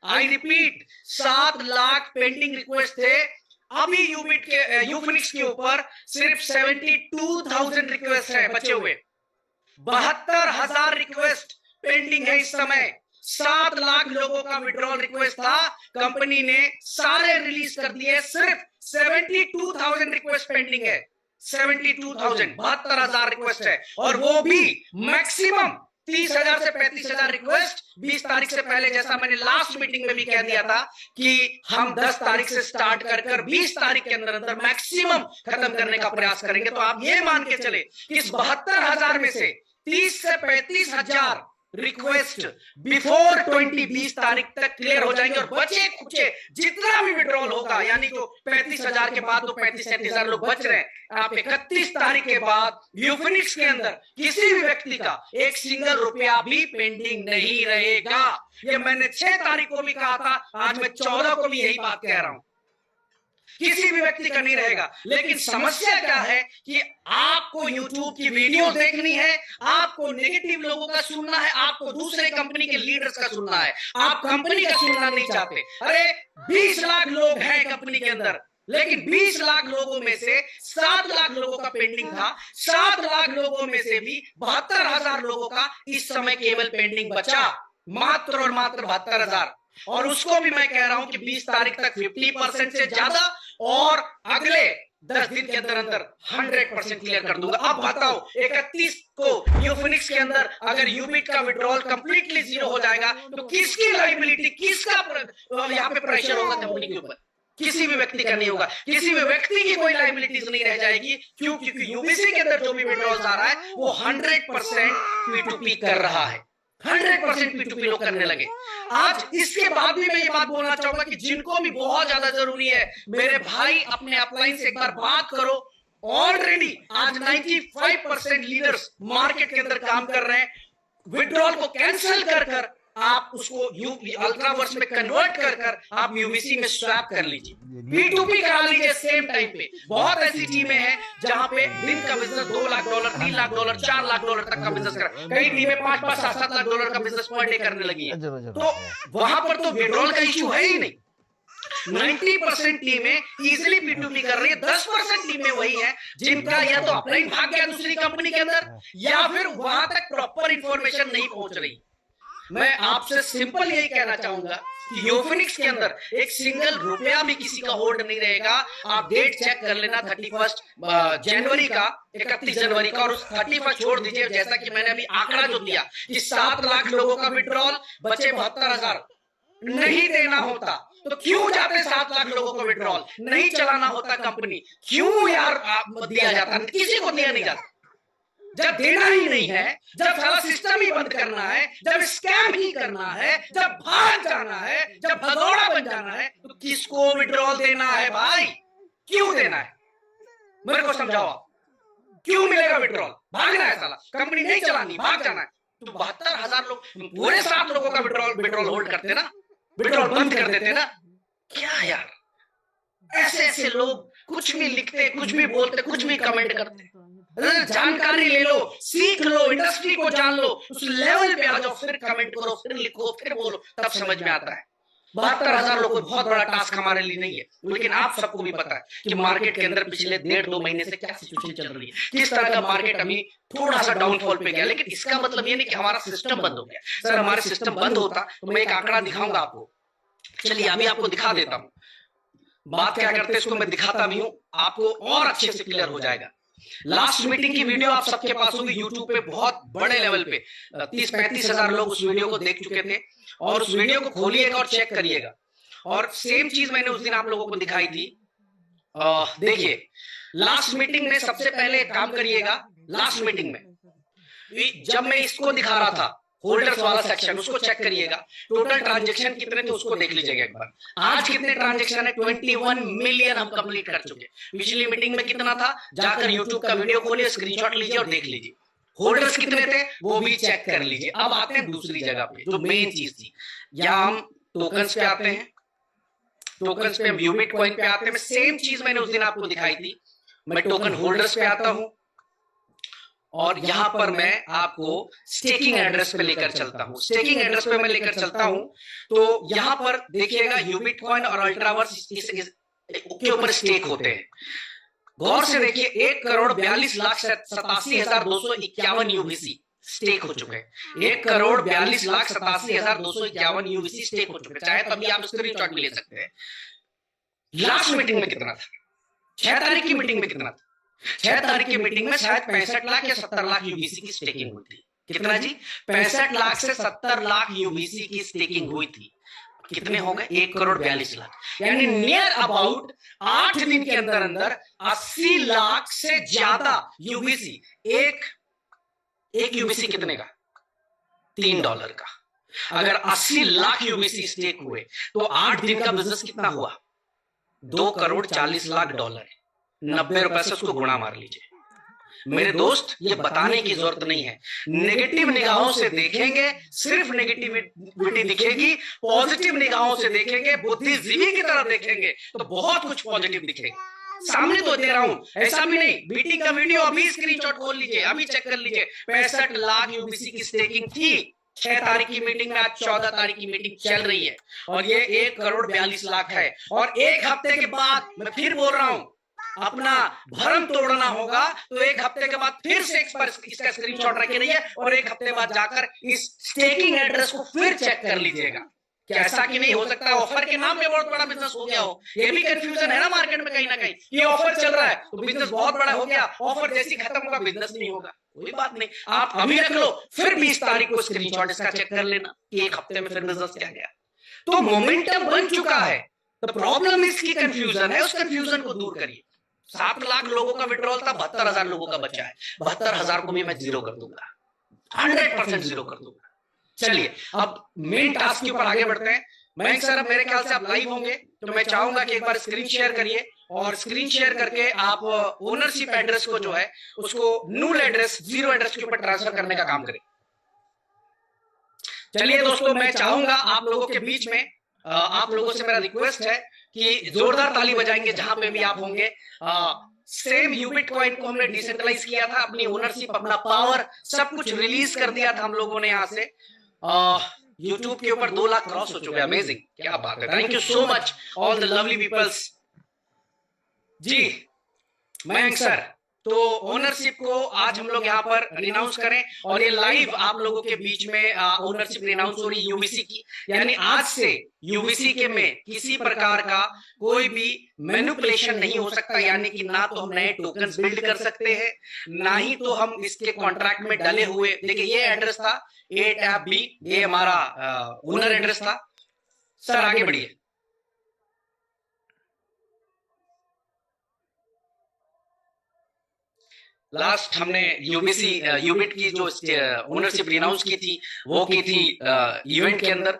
I repeat 7 lakh pending request थे। अभी यूफिनिक्स के ऊपर सिर्फ 72,000 रिक्वेस्ट है बचे हुए, 72,000 रिक्वेस्ट पेंडिंग है इस समय। 7 लाख लोगों का विड्रॉल रिक्वेस्ट था, कंपनी ने सारे रिलीज कर दिए, सिर्फ 72,000 रिक्वेस्ट पेंडिंग है। 72,000 72,000 रिक्वेस्ट है, और वो भी मैक्सिमम 30,000 से 35,000 रिक्वेस्ट 20 तारीख से पहले, जैसा मैंने लास्ट मीटिंग में भी कह दिया था कि हम 10 तारीख से स्टार्ट कर 20 तारीख के अंदर अंदर मैक्सिमम खत्म करने का प्रयास करेंगे। तो आप ये मान के चले कि इस 72,000 में से 30 से 35,000 रिक्वेस्ट बिफोर 20 तारीख तक क्लियर हो जाएंगे, और बचे खुचे जितना भी विड्रॉल होगा, यानी जो 35,000 के बाद तो 35-37,000 लोग बच रहे हैं, आप 31 तारीख के बाद यूफिनिक्स के अंदर किसी भी व्यक्ति का एक सिंगल रुपया भी पेंडिंग नहीं रहेगा। ये मैंने 6 तारीख को भी कहा था, आज मैं 14 को भी यही बात कह रहा हूं, किसी भी व्यक्ति का नहीं रहेगा। लेकिन समस्या क्या है कि आपको YouTube की वीडियो देखनी है, आपको नेगेटिव लोगों का सुनना है, आपको दूसरे कंपनी के लीडर्स का सुनना है, आप कंपनी का सुनना नहीं चाहते। अरे 20 लाख लोग हैं कंपनी के अंदर, लेकिन 20 लाख लोगों में से 7 लाख लोगों का पेंडिंग था, 7 लाख लोगों में से भी 72,000 लोगों का इस समय केवल पेंडिंग बचा, मात्र और मात्र 72,000। और उसको भी मैं कह रहा हूं कि 20 तारीख तक 50% से ज्यादा और अगले 10 दिन के अंदर अंदर 100% क्लियर कर दूंगा। अब बताओ 31 को यूफिनिक्स के अंदर अगर यूबिट का विड्रॉल कंप्लीटली जीरो हो जाएगा तो किसकी लायबिलिटी, किसका यहाँ पे प्रेशर होगा कंपनी के ऊपर? किसी भी व्यक्ति का नहीं होगा, किसी भी व्यक्ति की कोई लायबिलिटीज नहीं रह जाएगी। क्यों? क्योंकि यूबीसी के अंदर जो भी विड्रॉल आ रहा है वो 100% P2P कर रहा है, 100% P2P लोग करने लगे। आज इसके बाद भी मैं ये बात बोलना चाहूंगा कि जिनको भी बहुत ज्यादा जरूरी है, मेरे भाई अपने अपलाइन से एक बार बात करो। ऑलरेडी आज 95% लीडर्स मार्केट के अंदर काम कर रहे हैं। विड्रॉल को कैंसिल कर आप उसको अल्ट्रावर्स में कन्वर्ट कर आप यूबीसी में स्वैप कर लीजिए, P2P करा लीजिए सेम टाइम पे। बहुत ऐसी टीमें हैं जहां पे दिन का बिजनेस $2 लाख, $3 लाख, $4 लाख तक का बिजनेस कर, कई टीमें $5-5, $7-7 लाख का बिजनेस पर डे करने लगी है। तो वहां पर तो विड्रॉल का इश्यू है ही नहीं। 90% टीमें इजिली P2P कर रही है, 10% टीमें वही है जिनका या तो अपलाइन भाग गया दूसरी कंपनी के अंदर, या फिर वहां तक प्रॉपर इंफॉर्मेशन नहीं पहुंच रही। मैं आपसे सिंपल यही कहना चाहूंगा कि यूफिनिक्स के अंदर एक सिंगल रुपया भी किसी का होल्ड नहीं रहेगा। आप डेट चेक कर लेना 31 जनवरी का, 31 जनवरी का, और उस 31 छोड़ दीजिए। जैसा कि मैंने अभी आंकड़ा जो दिया कि 7 लाख लोगों का विड्रॉल, बचे 72,000। नहीं देना होता तो क्यों जाते 7 लाख लोगों को विड्रॉल? नहीं चलाना होता कंपनी, क्यों यार दिया जाता? किसी को दिया नहीं जाता। जब देना ही नहीं है, जब सारा सिस्टम ही बंद करना है, जब स्कैम ही करना है, जब भाग जाना है, जब भगोड़ा बन जाना है, तो किसको विड्रॉल देना है भाई? क्यों देना है? मेरे को समझाओ आप। क्यों मिलेगा विड्रॉल? भागना है साला, कंपनी नहीं चलानी, भाग जाना है। तो 72,000 लोग, पूरे 7 लोगों का विड्रॉल होल्ड करते ना, विड्रॉल बंद कर देते ना। क्या यार, ऐसे ऐसे लोग कुछ भी लिखते, कुछ भी बोलते, कुछ भी कमेंट करते। जानकारी ले लो, सीख लो, इंडस्ट्री को जान लो, उस लेवल पे आ जाओ, फिर कमेंट करो, फिर लिखो, फिर बोलो, तब समझ में आता है। 72,000 लोग कोई बहुत बड़ा टास्क हमारे लिए नहीं है, लेकिन आप सबको भी पता है कि मार्केट के अंदर पिछले 1.5-2 महीने से क्या सिचुएशन चल रही है, किस तरह का मार्केट अभी थोड़ा सा डाउनफॉल पे गया। लेकिन इसका मतलब ये नहीं कि हमारा सिस्टम बंद हो गया। सर हमारा सिस्टम बंद होता तो मैं एक आंकड़ा दिखाऊंगा आपको। चलिए अभी आपको दिखा देता हूँ। बात क्या करते हैं इसको मैं दिखाता भी हूँ, आपको और अच्छे से क्लियर हो जाएगा। लास्ट मीटिंग की वीडियो आप सबके पास होगी यूट्यूब पे, बहुत बड़े लेवल पे 30-35,000 लोग उस वीडियो को देख चुके थे। और उस वीडियो को खोलिएगा और चेक करिएगा। और सेम चीज मैंने उस दिन आप लोगों को दिखाई थी। देखिए लास्ट मीटिंग में सबसे पहले काम करिएगा। लास्ट मीटिंग में जब मैं इसको दिखा रहा था, होल्डर्स वाला सेक्शन, उसको चेक करिएगा। टोटल ट्रांजैक्शन कितने थे उसको देख लीजिएगा एक बार। आज कितने ट्रांजैक्शन है? 21 मिलियन हम कंप्लीट कर चुके। पिछली मीटिंग में कितना था? जाकर यूट्यूब का वीडियो खोलिए, स्क्रीनशॉट लीजिए और देख लीजिए। होल्डर्स कितने थे वो भी चेक कर लीजिए। अब आते हैं दूसरी जगह पे जो मेन चीज थी। यहाँ हम टोकन्स पे आते हैं, टोकन्स पे हम यूबिट कॉइन पे आते हैं। सेम चीज मैंने उस दिन आपको दिखाई थी। मैं टोकन होल्डर्स पे आता हूं और यहां पर मैं आपको स्टेकिंग एड्रेस पे लेकर चलता हूं। स्टेकिंग एड्रेस पे मैं लेकर चलता हूं तो यहां पर देखिएगा यूबिट कॉइन और अल्ट्रावर्स के ऊपर स्टेक होते हैं। गौर से देखिए 1,42,87,251 यूबीसी स्टेक हो चुके हैं। 1,42,87,251 यूबीसी स्टेक हो चुके हैं। चाहे तो अभी आप स्क्रीनशॉट भी ले सकते हैं। लास्ट मीटिंग में कितना था? 6 तारीख की मीटिंग में कितना था? 6 तारीख की मीटिंग में शायद 65 लाख या 70 लाख यूबीसी की स्टेकिंग हुई थी। कितना जी? 65 लाख से 70 लाख यूबीसी की स्टेकिंग हुई थी। कितने हो गए? 1 करोड़ 42 लाख। यानी नियर अबाउट 8 दिन के अंदर अंदर 80 लाख से ज्यादा यूबीसी। एक यूबीसी कितने का? $3 का। अगर 80 लाख यूबीसी स्टेक हुए तो 8 दिन का बिजनेस कितना हुआ? $2 करोड़ 40 लाख। 90 रुपए से उसको गुणा मार लीजिए। मेरे दोस्त, ये बताने की जरूरत नहीं है। नेगेटिव निगाहों से देखेंगे, सिर्फ नेगेटिविटी दिखेगी। पॉजिटिव निगाहों से देखेंगे, बुद्धिजीवी की तरह देखेंगे तो बहुत कुछ पॉजिटिव दिखेगा। सामने तो दे रहा हूं, ऐसा भी नहीं। मीटिंग का वीडियो अभी स्क्रीनशॉट खोल लीजिए, अभी चेक कर लीजिए। 65 लाख यूबीसी की स्टेकिंग थी 6 तारीख की मीटिंग में। आज 14 तारीख की मीटिंग चल रही है और ये 1 करोड़ 42 लाख है। और एक हफ्ते के बाद, मैं फिर बोल रहा हूं, अपना भरम तोड़ना होगा तो एक हफ्ते के बाद फिर से इसका स्क्रीनशॉट रखे रहिए और एक हफ्ते बाद जाकर इस स्टेकिंग एड्रेस को फिर चेक कर लीजिएगा। क्या ऐसा कि नहीं हो सकता है ऑफर के नाम पे बहुत बड़ा बिजनेस हो गया हो? ये भी कंफ्यूजन है ना मार्केट में कहीं ना कहीं। ये ऑफर चल रहा है तो बिजनेस बहुत बड़ा हो गया, ऑफर जैसी खत्म होगा बिजनेस नहीं होगा। कोई बात नहीं, आप अभी रख लो, फिर 20 तारीख को स्क्रीनशॉट इसका चेक कर लेना कि एक हफ्ते में फिर बिजनेस क्या गया। तो मोमेंटम बन चुका है। तो प्रॉब्लम इसकी कंफ्यूजन है, उस कंफ्यूजन को दूर करिए। 7 लाख लोगों का विड्रॉल था, 72,000 लोगों का बचा है। 72,000 को भी मैं जीरो कर दूंगा, 100% जीरो कर दूंगा। चलिए अब मेन टास्क के ऊपर आगे बढ़ते हैं। मयंक सर, अब मेरे ख्याल से आप लाइव होंगे तो मैं चाहूंगा कि एक बार स्क्रीन शेयर करिए और स्क्रीन शेयर करके आप ओनरशिप एड्रेस को जो है उसको नूल एड्रेस, जीरो एड्रेस के ऊपर ट्रांसफर करने का काम करें। चलिए दोस्तों, मैं चाहूंगा आप लोगों के बीच में आप लोगों से मेरा रिक्वेस्ट है कि जोरदार ताली बजाएंगे जहां पे भी आप होंगे। सेम यूबिट कॉइन को हमने डिसेंट्रलाइज किया था, अपनी ओनरशिप, अपना पावर सब कुछ रिलीज कर दिया था हम लोगों ने यहां से। यूट्यूब के ऊपर 2 लाख क्रॉस हो चुके हैं। अमेजिंग, क्या बात है। Thank you so much all the lovely peoples. जी मयंक सर, तो ओनरशिप को आज हम लोग यहाँ पर रिनाउंस करें और ये लाइव आप लोगों के बीच में ओनरशिप रिनाउंस हो रही यूबीसी की। यानी आज से यूबीसी के में किसी प्रकार का कोई भी मैनिपुलेशन नहीं हो सकता। यानी कि ना तो हम नए टोकन्स बिल्ड कर सकते हैं, ना ही तो हम इसके कॉन्ट्रैक्ट में डले हुए, देखिए ये एड्रेस था ए टैप बी, ये हमारा ओनर एड्रेस था। सर आगे बढ़िए। लास्ट हमने यूबीसी यूबिट की जो ओनरशिप रिनाउंस की थी वो की थी इवेंट के अंदर।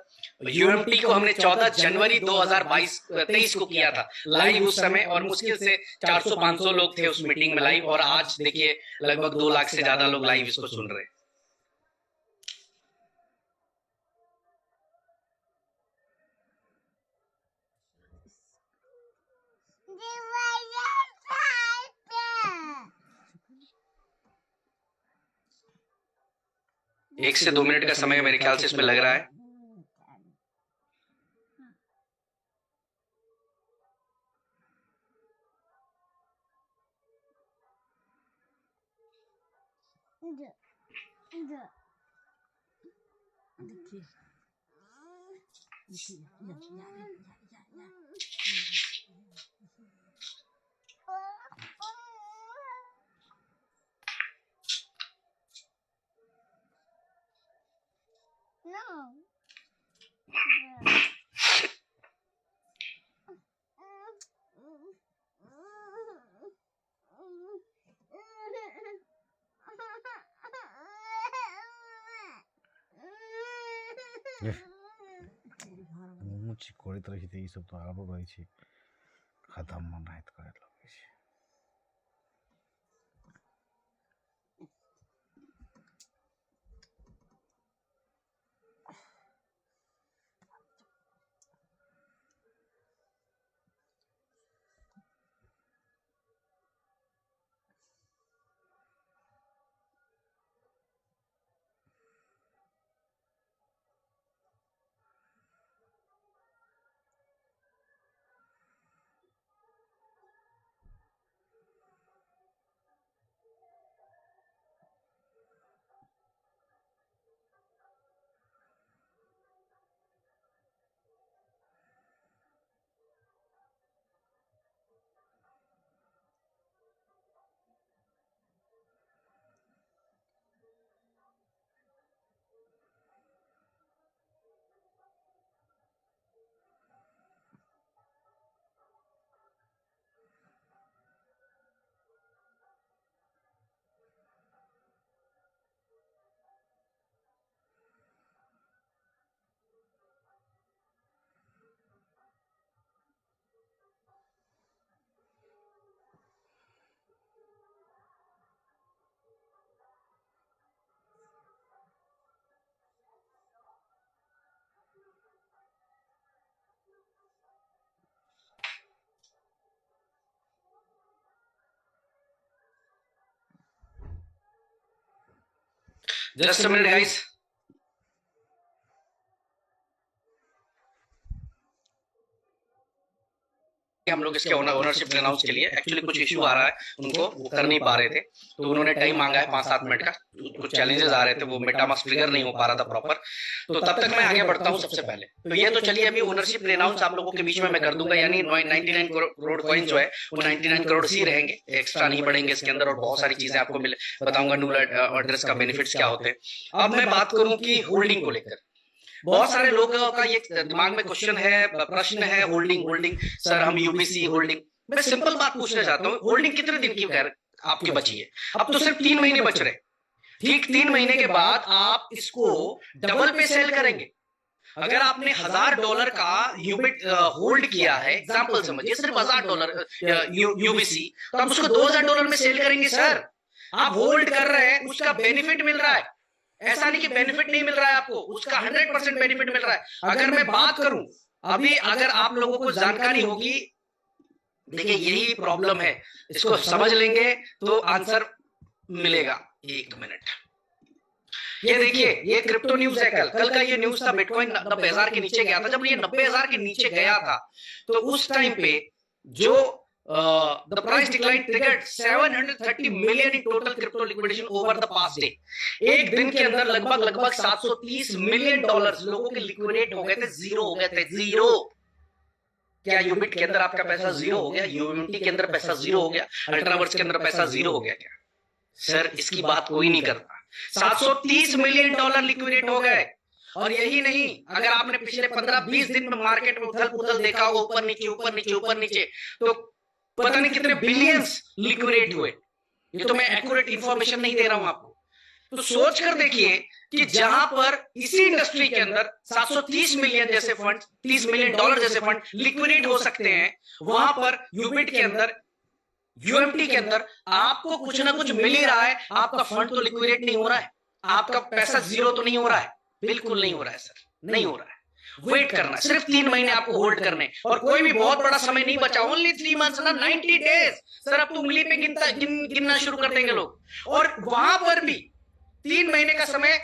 यूएमटी को हमने 14 जनवरी 2023 को किया था लाइव उस समय, और मुश्किल से 400-500 लोग थे उस मीटिंग में लाइव। और आज देखिए लगभग 2 लाख से ज्यादा लोग लाइव इसको सुन रहे हैं। एक से 2 मिनट का समय मेरे ख्याल से इसमें लग रहा है। मुझे कोई तरह से ये सब तो आरंभ रही थी खत्म मनाइत करे लगे छे। Just a minute guys. हम लोग इसके ओनरशिप अनाउंस के लिए एक्चुअली कुछ इशू आ रहा है, उनको वो कर नहीं पा रहे थे, तो उन्होंने टाइम मांगा है 5-7 मिनट का। कुछ चैलेंजेस आ रहे थे, वो मेटामास्क ट्रिगर नहीं हो पा रहा था प्रॉपर। तो तब तक मैं आगे बढ़ता हूँ। सबसे पहले तो ये तो चलिए अभी ओनरशिप अनाउंस आप लोगों के बीच में मैं कर दूंगा, यानी 99 करोड़ कॉइन जो है वो 99 करोड़ ही रहेंगे, एक्स्ट्रा नहीं बढ़ेंगे इसके अंदर, और बहुत सारी चीजें आपको मिले बताऊंगा, न्यू एड्रेस का बेनिफिट्स क्या होते हैं। अब मैं बात करूं कि होल्डिंग को लेकर बहुत सारे लोगों का ये दिमाग में क्वेश्चन है, प्रश्न है, होल्डिंग सर हम यूबीसी होल्डिंग। मैं सिंपल बात पूछना चाहता हूँ, होल्डिंग कितने दिन की आपकी बची है? अब तो सिर्फ 3 महीने बच रहे। ठीक 3 महीने के बाद आप इसको डबल पे सेल करेंगे। अगर आपने $1000 का यूबिट होल्ड किया है, एग्जांपल समझिए सिर्फ $1000 यूबीसी, तो आप उसको $2000 में सेल करेंगे। सर आप होल्ड कर रहे हैं, उसका बेनिफिट मिल रहा है, ऐसा नहीं कि बेनिफिट नहीं मिल रहा है आपको, उसका 100% बेनिफिट मिल रहा है। अगर मैं बात करूं अभी, अगर आप लोगों को जानकारी होगी, देखिए यही प्रॉब्लम है, इसको समझ लेंगे तो आंसर मिलेगा। एक मिनट, ये देखिए ये क्रिप्टो न्यूज है, कल का ये न्यूज था, बिटकॉइन 90,000 के नीचे गया था। जब ये 90,000 के नीचे गया था तो उस टाइम पे जो the price decline triggered 730 million in total crypto liquidation over the past day। एक दिन के अंदर लगभग 730 मिलियन डॉलर्स लोगों के लिक्विडेट हो गए थे, जीरो हो गए थे। जीरो क्या यूबिट के अंदर आपका पैसा जीरो हो गया? यूएमटी के अंदर पैसा जीरो हो गया? अल्ट्रावर्स के अंदर पैसा जीरो हो गया क्या? सर इसकी बात कोई नहीं करता। 730 मिलियन डॉलर लिक्विडेट हो गए। और यही नहीं, अगर आपने पिछले 15-20 दिन में मार्केट में उथल पुथल देखा होगा, ऊपर नीचे ऊपर नीचे ऊपर नीचे, तो पता नहीं कितने बिलियंस लिक्विडेट हुए। ये तो मैं एक्यूरेट इंफॉर्मेशन नहीं दे रहा हूं आपको। तो सोच कर देखिए कि जहां पर इसी इंडस्ट्री के अंदर 730 मिलियन जैसे फंड, 30 मिलियन डॉलर जैसे फंड लिक्विडेट हो सकते हैं, वहां पर यूबिट के अंदर, यूएमटी के अंदर आपको कुछ ना कुछ मिल ही रहा है। आपका फंड तो लिक्विडेट नहीं हो रहा है, आपका पैसा जीरो तो नहीं हो रहा है, बिल्कुल नहीं हो रहा है सर, नहीं हो रहा है। वेट करना, सिर्फ 3 महीने आपको होल्ड करने, और कोई भी बहुत बड़ा समय नहीं बचा, ओनली 3 मंथ्स ना, 90 डेज। सर अब तो उंगली पे गिनना शुरू कर देंगे लोग। और वहां पर भी 3 महीने का समय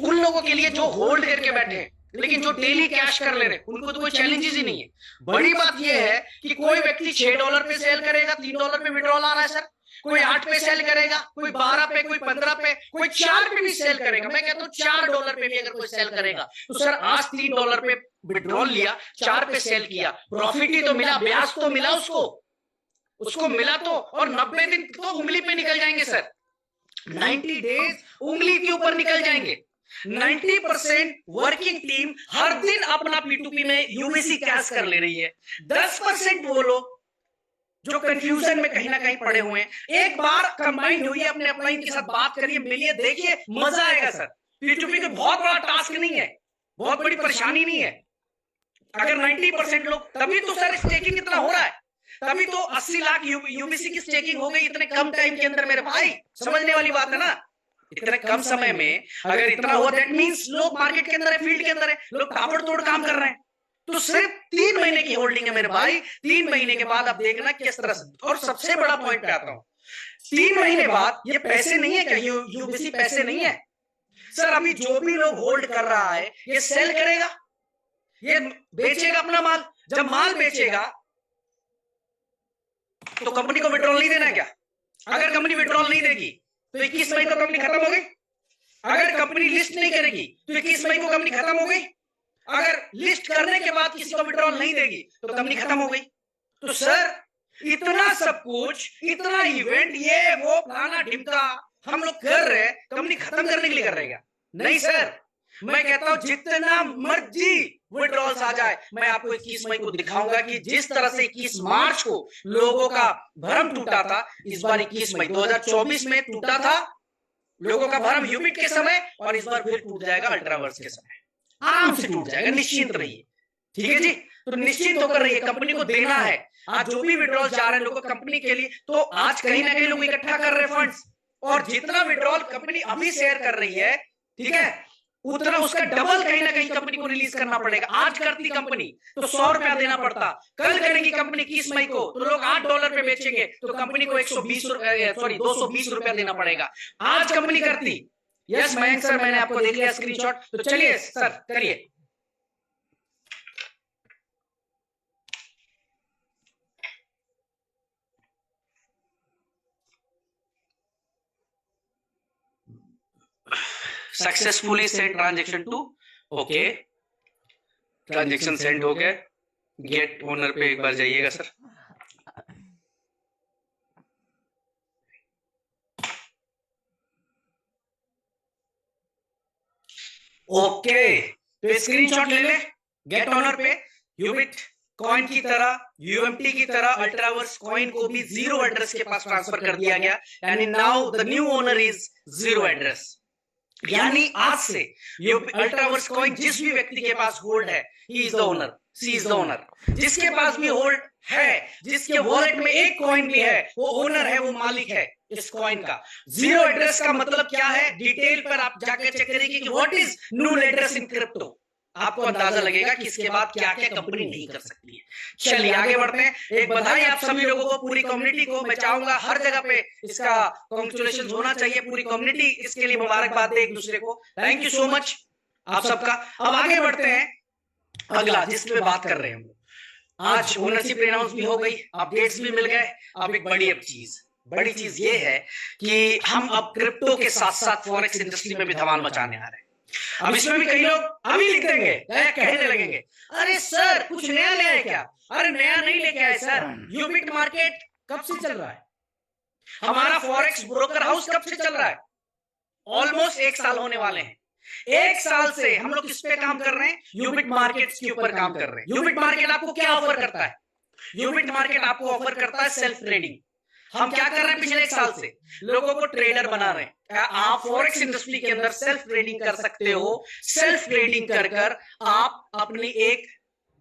उन लोगों के लिए जो होल्ड करके बैठे हैं, लेकिन जो डेली कैश कर ले रहे हैं, उनको तो कोई चैलेंजेस ही नहीं है। बड़ी बात यह है कि कोई व्यक्ति $6 पे सेल करेगा, $3 पे विड्रॉल आ रहा है सर, कोई 8 पे सेल करेगा, कोई 12 पे, कोई 15 पे, कोई 4 पे भी सेल करेगा। मैं कहता हूं $4 पे भी अगर कोई सेल करेगा तो सर आज $3 पे विड्रॉल लिया, 4 पे सेल किया, प्रॉफिट ही तो मिला, ब्याज तो मिला उसको मिला तो। और 90 दिन तो उंगली पे निकल जाएंगे सर, 90 डेज उंगली के ऊपर निकल जाएंगे। 90% वर्किंग टीम हर दिन अपना P2P में यूबीसी कैश कर ले रही है। 10% वो लोग जो कंफ्यूजन में कहीं ना कहीं पड़े हुए हैं, एक बार कंबाइंड हुई है, अपने अपलाइन के साथ बात करिए, मिलिए, देखिए, मजा आएगा सर। P2P को बहुत बड़ा टास्क नहीं है, बहुत बड़ी परेशानी नहीं है। अगर 90% लोग, तभी तो सर स्टेकिंग इतना हो रहा है, तभी तो 80 लाख यूबीसी की स्टेकिंग हो गई इतने कम टाइम के अंदर। मेरे भाई समझने वाली बात है ना, इतने कम समय में अगर इतना हुआ, दैट मींस लोग मार्केट के अंदर है, फील्ड के अंदर है, लोग ताबड़तोड़ काम कर रहे हैं। तो सिर्फ 3 महीने की होल्डिंग है मेरे भाई। 3 महीने के बाद आप देखना किस तरह से। और सबसे बड़ा पॉइंट पे आता हूं, 3 महीने बाद ये पैसे नहीं है क्या? यूबीसी पैसे नहीं है सर। अभी जो भी लोग होल्ड कर रहा है, ये सेल करेगा, ये बेचेगा अपना माल। जब माल बेचेगा तो कंपनी को विड्रॉल नहीं देना है क्या? अगर कंपनी विड्रॉल नहीं देगी तो 21 मई को कंपनी खत्म हो गई। अगर कंपनी लिस्ट नहीं करेगी तो 21 मई को कंपनी खत्म हो गई। अगर लिस्ट करने के बाद किसी को विड्रॉल नहीं देगी तो कंपनी खत्म हो गई। तो सर इतना सब कुछ, इतना इवेंट, ये वो फलाना ढिमका हम लोग कर रहे हैं, कंपनी खत्म करने के लिए कर रहे हैं? नहीं सर, मैं कहता हूं जितना मर्जी विड्रॉल्स आ जाए, मैं आपको 21 मई को दिखाऊंगा कि जिस तरह से 21 मार्च को लोगों का भरम टूटा था, इस बार 21 मई 2024 में टूटा था लोगों का भरम यूबिट के समय, और इस बार फिर टूट जाएगा अल्ट्रावर्स के समय। आराम से टूट जाएगा, निश्चिंत रहिए। ठीक है जी, तो निश्चिंत होकर रहिए, कंपनी को देना है। आज जो भी विड्रॉल जा रहे हैं लोगों कंपनी के लिए, तो आज कहीं ना कहीं लोग इकट्ठा कर रहे हैं फंड्स, और जितना विड्रॉल कंपनी अभी शेयर कर रही है, ठीक है, उतना उसका डबल कहीं ना कहीं कंपनी को रिलीज करना पड़ेगा। आज करती कंपनी तो 100 रुपया देना पड़ता, कल करेगी कंपनी 21 मई को तो लोग $8 पे बेचेंगे तो कंपनी को 220 रुपया देना पड़ेगा। आज कंपनी करती। यस मयंक सर, मैंने आपको देख लिया स्क्रीनशॉट, तो चलिए सर करिए। Successfully send transaction to, okay transaction send हो गया। गेट ओनर पे एक बार जाइएगा सर। ओके तो स्क्रीनशॉट ले ले। गेट ओनर पे यूबिट कॉइन की तरह, यूएमटी की तरह अल्ट्रावर्स कॉइन को भी जीरो एड्रेस के पास ट्रांसफर कर दिया गया, यानी now the new owner is zero address. यानी आज से अल्ट्रावर्स कॉइन जिस भी व्यक्ति के पास होल्ड है, he is the owner, she is the owner. जिसके पास भी होल्ड है, जिसके वॉलेट में एक कॉइन भी है, वो ओनर है, वो मालिक है इस कॉइन का। जीरो एड्रेस का मतलब क्या है, डिटेल पर आप जाकर चेक करेंगे कि what is null address in crypto. आपको अंदाजा लगेगा कि इसके बाद क्या क्या कंपनी नहीं कर सकती है। चलिए आगे बढ़ते हैं। एक बधाई आप सभी लोगों को, पूरी कम्युनिटी को। मैं चाहूंगा हर जगह पे इसका कांग्रेचुलेशन होना चाहिए, पूरी कम्युनिटी इसके लिए मुबारकबाद दे एक दूसरे को। थैंक यू सो मच आप सबका। अब आगे बढ़ते हैं अगला जिस पे बात कर रहे हैं हम। आज ओनरशिप अनाउंस भी हो गई, अपडेट्स भी मिल गए। अब एक बड़ी चीज ये है कि हम अब क्रिप्टो के साथ साथ फॉरेक्स इंडस्ट्री में भी धमाल मचाने आ रहे हैं। अब इसमें भी कई लोग अभी लिख देंगे, कहने लगेंगे अरे सर कुछ नया ले आए क्या? अरे नया नहीं लेके आए सर, यूबिट मार्केट कब से चल रहा है, हमारा फॉरेक्स ब्रोकर हाउस कब से चल रहा है? ऑलमोस्ट 1 साल होने वाले हैं। 1 साल से हम लोग किस पे काम कर रहे हैं? यूबिट मार्केट के ऊपर काम कर रहे हैं। यूबिट मार्केट आपको क्या ऑफर करता है? यूबिट मार्केट आपको ऑफर करता है सेल्फ ट्रेडिंग। हम क्या कर रहे हैं पिछले 1 साल से? लोगों को ट्रेडर बना रहे हैं। आप फॉरेक्स इंडस्ट्री के अंदर सेल्फ ट्रेडिंग कर सकते हो। सेल्फ ट्रेडिंग कर कर आप अपनी एक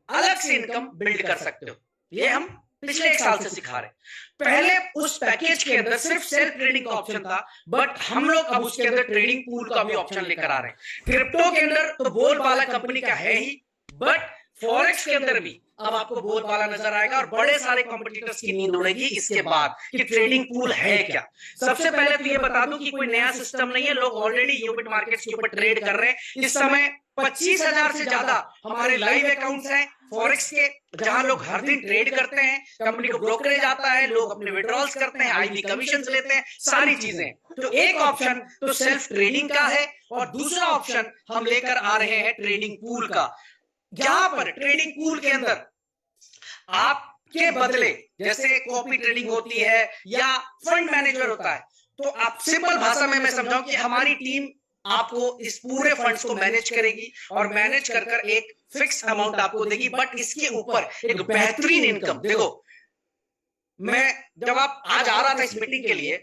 अलग से इनकम बिल्ड कर सकते हो। ये हम पिछले 1 साल से सिखा रहे हैं। पहले उस पैकेज के अंदर सिर्फ सेल्फ ट्रेडिंग का ऑप्शन था, बट हम लोग अब उसके अंदर ट्रेडिंग पूल का भी ऑप्शन लेकर आ रहे हैं। क्रिप्टो के अंदर तो बोलबाला कंपनी का है ही, बट फॉरेक्स के अंदर भी अब आपको बोलबाला नजर आएगा और बड़े सारे कॉम्पिटिटर्स की नींद उड़ेगी इसके बाद कि ट्रेडिंग पूल है क्या। सबसे पहले तो ये बता दूं कि कोई नया सिस्टम नहीं है, लोग ऑलरेडी यूबिट मार्केट्स के ऊपर ट्रेड कर रहे हैं। इस समय 25,000 से ज्यादा हमारे लाइव अकाउंट्स हैं फॉरेक्स के, जहां लोग हर दिन ट्रेड करते हैं। कंपनी को ब्रोकरेज आता है, लोग अपने विड्रॉल्स करते हैं, आईबी कमीशन लेते हैं, सारी चीजें। तो एक ऑप्शन तो सेल्फ ट्रेडिंग का है और दूसरा ऑप्शन हम लेकर आ रहे हैं ट्रेडिंग पूल का। यहां पर ट्रेडिंग पूल के अंदर आपके बदले जैसे कॉपी ट्रेडिंग होती है या फंड मैनेजर होता है, तो आप सिंपल भाषा में मैं समझाऊं कि हमारी टीम आपको इस पूरे फंड्स को मैनेज करेगी और मैनेज कर कर एक फिक्स अमाउंट आपको देगी, बट इसके ऊपर एक बेहतरीन इनकम। देखो मैं जब आप आज आ रहा था इस मीटिंग के लिए,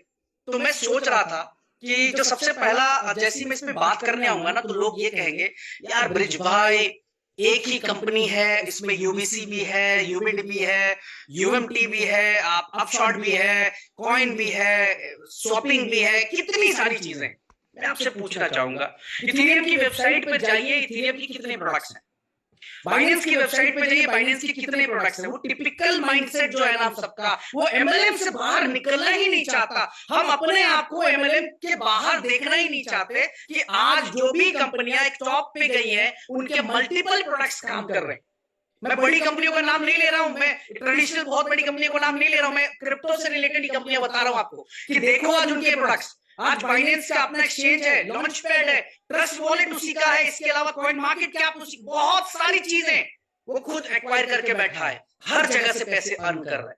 तो मैं सोच रहा था कि जो सबसे पहला जैसी मैं इसमें बात करने आऊंगा ना, तो लोग ये कहेंगे यार ब्रिज भाई एक ही कंपनी है, इसमें यूबीसी भी है, यूबिट भी है, यूएमटी भी है, आप अपशॉट भी है, कॉइन भी है, स्वैपिंग भी है, कितनी सारी चीजें। मैं आपसे पूछना चाहूंगा इथेरियम की वेबसाइट पर जाइए, इथेरियम की कितने प्रोडक्ट्स हैं? बाइनेंस की वेबसाइट पे जाइए, बाइनेंस की कितने प्रोडक्ट्स हैं? वो टिपिकल माइंडसेट जो है ना सबका, वो एमएलएम से बाहर निकलना ही नहीं चाहता। हम अपने आप को एमएलएम के बाहर देखना ही नहीं चाहते कि आज जो भी कंपनियां एक टॉप पे गई हैं, उनके मल्टीपल प्रोडक्ट्स काम कर रहे हैं। मैं बड़ी कंपनियों का नाम नहीं ले रहा हूं, मैं ट्रेडिशनल बहुत बड़ी कंपनियों का नाम नहीं ले रहा हूं, मैं क्रिप्टो से रिलेटेड कंपनियां बता रहा हूं आपको कि देखो आज उनके प्रोडक्ट्स। आज बाइनेंस का अपना एक्सचेंज है, लॉन्च पैड है, ट्रस्ट वॉलेट उसी का है, इसके अलावा कॉइन मार्केट कैप उसी, बहुत सारी चीजें वो खुद एक्वायर करके बैठा है, हर जगह से पैसे अर्न कर रहा है।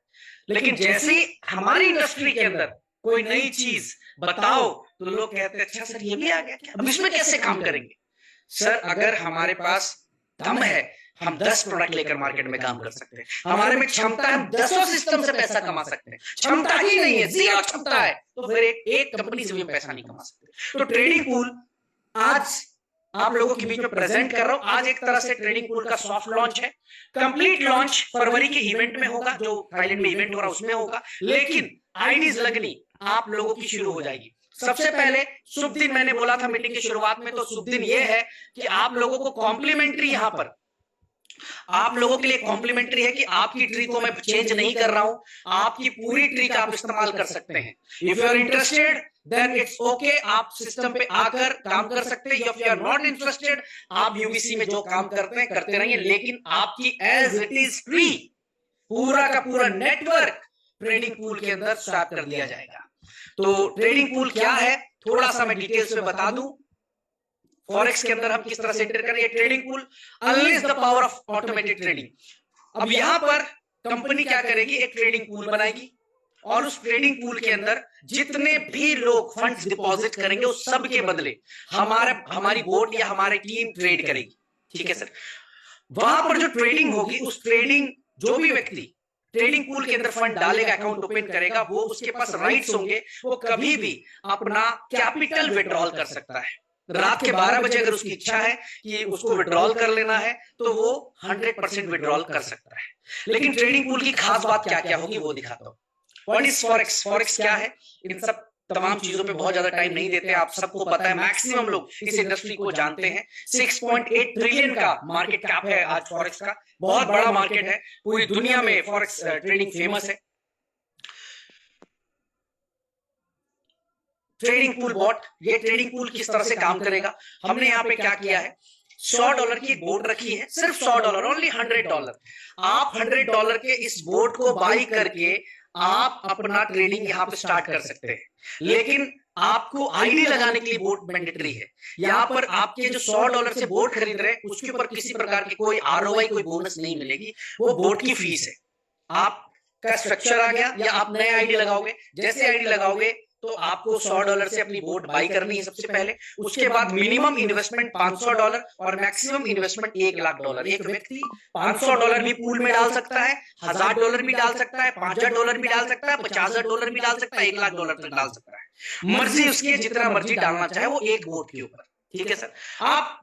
लेकिन जैसे ही हमारी इंडस्ट्री के अंदर कोई नई चीज बताओ तो लोग कहते हैं अच्छा सर ये भी आ गया क्या, अब इसमें कैसे काम करेंगे? सर अगर हमारे पास दम है, हम 10 प्रोडक्ट लेकर मार्केट में काम कर सकते हैं। हमारे में क्षमता है, हम 10 सिस्टम से पैसा कमा सकते हैं। क्षमता ही नहीं है, जीरो क्षमता है, तो फिर एक कंपनी से भी पैसा नहीं कमा सकते। तो ट्रेडिंग पूल आज आप लोगों के बीच में प्रेजेंट कर रहा हूं। आज एक तरह से ट्रेडिंग पूल का सॉफ्ट लॉन्च है। कंप्लीट लॉन्च फरवरी के इवेंट में होगा, जो थाईलैंड में इवेंट हो रहा है उसमें होगा, लेकिन आईडीज लगनी आप लोगों की शुरू हो जाएगी। सबसे पहले शुभ दिन मैंने बोला था मीटिंग की शुरुआत में, तो शुभ दिन ये है कि आप लोगों को कॉम्प्लीमेंट्री यहां पर आप लोगों के लिए कॉम्प्लीमेंट्री है कि आपकी ट्री को मैं चेंज नहीं कर रहा हूं, आपकी पूरी ट्री का आप इस्तेमाल कर सकते हैं। If you are interested then it's okay, आप सिस्टम पे आकर काम कर सकते हैं। If you are not interested, आप यूवीसी में जो काम करते हैं करते रहिए, लेकिन आपकी एज इट इज ट्री पूरा का पूरा नेटवर्क ट्रेडिंग पूल के अंदर स्टार्ट कर दिया जाएगा। तो ट्रेडिंग पूल क्या है थोड़ा सा मैं डिटेल्स में बता दूं। फॉरेक्स के अंदर हम किस तरह से एंटर करें, ये trading pool unleash the power of automated trading. अब यहां पर कंपनी क्या करेगी, एक ट्रेडिंग पूल बनाएगी और उस ट्रेडिंग पूल के अंदर जितने भी लोग फंड्स डिपॉजिट करेंगे उस सब के बदले हमारी बोर्ड या हमारी टीम ट्रेड करेगी। ठीक है सर, वहां पर जो ट्रेडिंग होगी उस ट्रेडिंग जो भी व्यक्ति ट्रेडिंग पूल के अंदर फंड डालेगा, अकाउंट ओपन करेगा, वो उसके पास राइट्स होंगे, वो कभी भी अपना कैपिटल विड्रॉल कर सकता है। रात के 12 बजे अगर उसकी इच्छा है कि उसको विड्रॉल कर लेना है तो वो 100% विड्रॉल कर सकता है। लेकिन ट्रेडिंग पूल की खास बात क्या क्या होगी वो दिखाता हूं। व्हाट इज फॉरेक्स, फॉरेक्स क्या है, इन सब तमाम चीजों पे बहुत ज्यादा टाइम नहीं देते, आप सबको पता है, मैक्सिमम लोग इस इंडस्ट्री को जानते हैं। 6.8 ट्रिलियन का मार्केट कैप है आज फॉरेक्स का, बहुत बड़ा मार्केट है, पूरी दुनिया में फॉरेक्स ट्रेडिंग फेमस है। ट्रेडिंग पूल बॉट, ये ट्रेडिंग पूल किस तरह से काम करेगा, हमने यहाँ पे क्या किया है, $100 की बोर्ड रखी है, सिर्फ $100, ओनली $100। आप $100 के इस बोर्ड को बाई करके आप अपना ट्रेडिंग यहाँ पे स्टार्ट कर सकते हैं। लेकिन आपको आईडी लगाने के लिए बोर्ड मैंडेटरी है। यहाँ पर आपके जो $100 से बोर्ड खरीद रहे हैं उसके ऊपर किसी प्रकार की कोई आरओआई, कोई बोनस नहीं मिलेगी, वो बोर्ड की फीस है। आपका स्ट्रक्चर आ गया या आप नए आईडी लगाओगे, जैसे आईडी लगाओगे तो आपको $100 से अपनी बोर्ड बाई करनी है सबसे पहले। उसके बाद मिनिमम इन्वेस्टमेंट $500 और मैक्सिमम इन्वेस्टमेंट $1,00,000। एक व्यक्ति $500 भी पूल में डाल सकता है, $1,000 भी डाल सकता है, $5,000 भी डाल सकता है, $50,000 भी डाल सकता है, $1,00,000 तक डाल सकता है। मर्जी उसकी, जितना मर्जी डालना चाहे वो एक बोर्ड के ऊपर। ठीक है सर, आप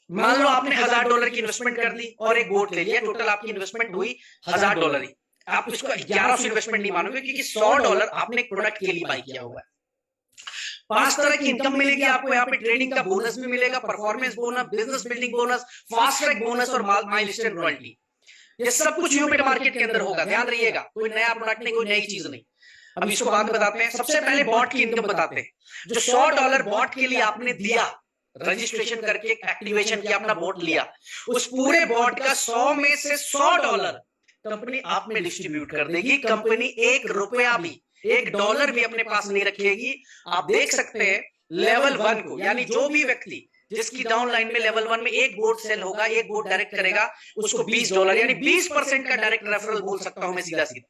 मान लो आपने $1,000 की इन्वेस्टमेंट कर दी और एक बोर्ड ले लिया, टोटल आपकी इन्वेस्टमेंट हुई $1,000 ही। आप इसको 1100 इन्वेस्टमेंट नहीं मानोगे क्योंकि $100 आपने एक प्रोडक्ट के लिए बाई किया हुआ है। 5 तरह की इनकम मिलेगी आपको यहाँ पे, ट्रेडिंग का बोनस भी मिलेगा, performance bonus, business building bonus, fast track bonus और माइलस्टोन रॉयल्टी। ये सब कुछ यूपिट मार्केट के अंदर होगा, ध्यान रहिएगा, कोई नया प्रोडक्ट नहीं, कोई नई चीज नहीं। अब इसको बाद में बताते हैं। सबसे पहले बॉट की इनकम बताते हैं। जो $100 बॉट के लिए आपने दिया, रजिस्ट्रेशन करके एक्टिवेशन किया, अपना बॉट लिया, उस पूरे बॉट का 100 में से $100 कंपनी आप में डिस्ट्रीब्यूट कर देगी। कंपनी $1 भी, $1 भी अपने पास नहीं रखेगी। आप देख सकते हैं लेवल 1 को, यानी जो भी व्यक्ति जिसकी डाउन लाइन में लेवल 1 में एक बोर्ड सेल होगा, एक बोर्ड डायरेक्ट करेगा, उसको $20 यानी 20% का डायरेक्ट रेफरल बोल सकता हूं मैं सीधा सीधा।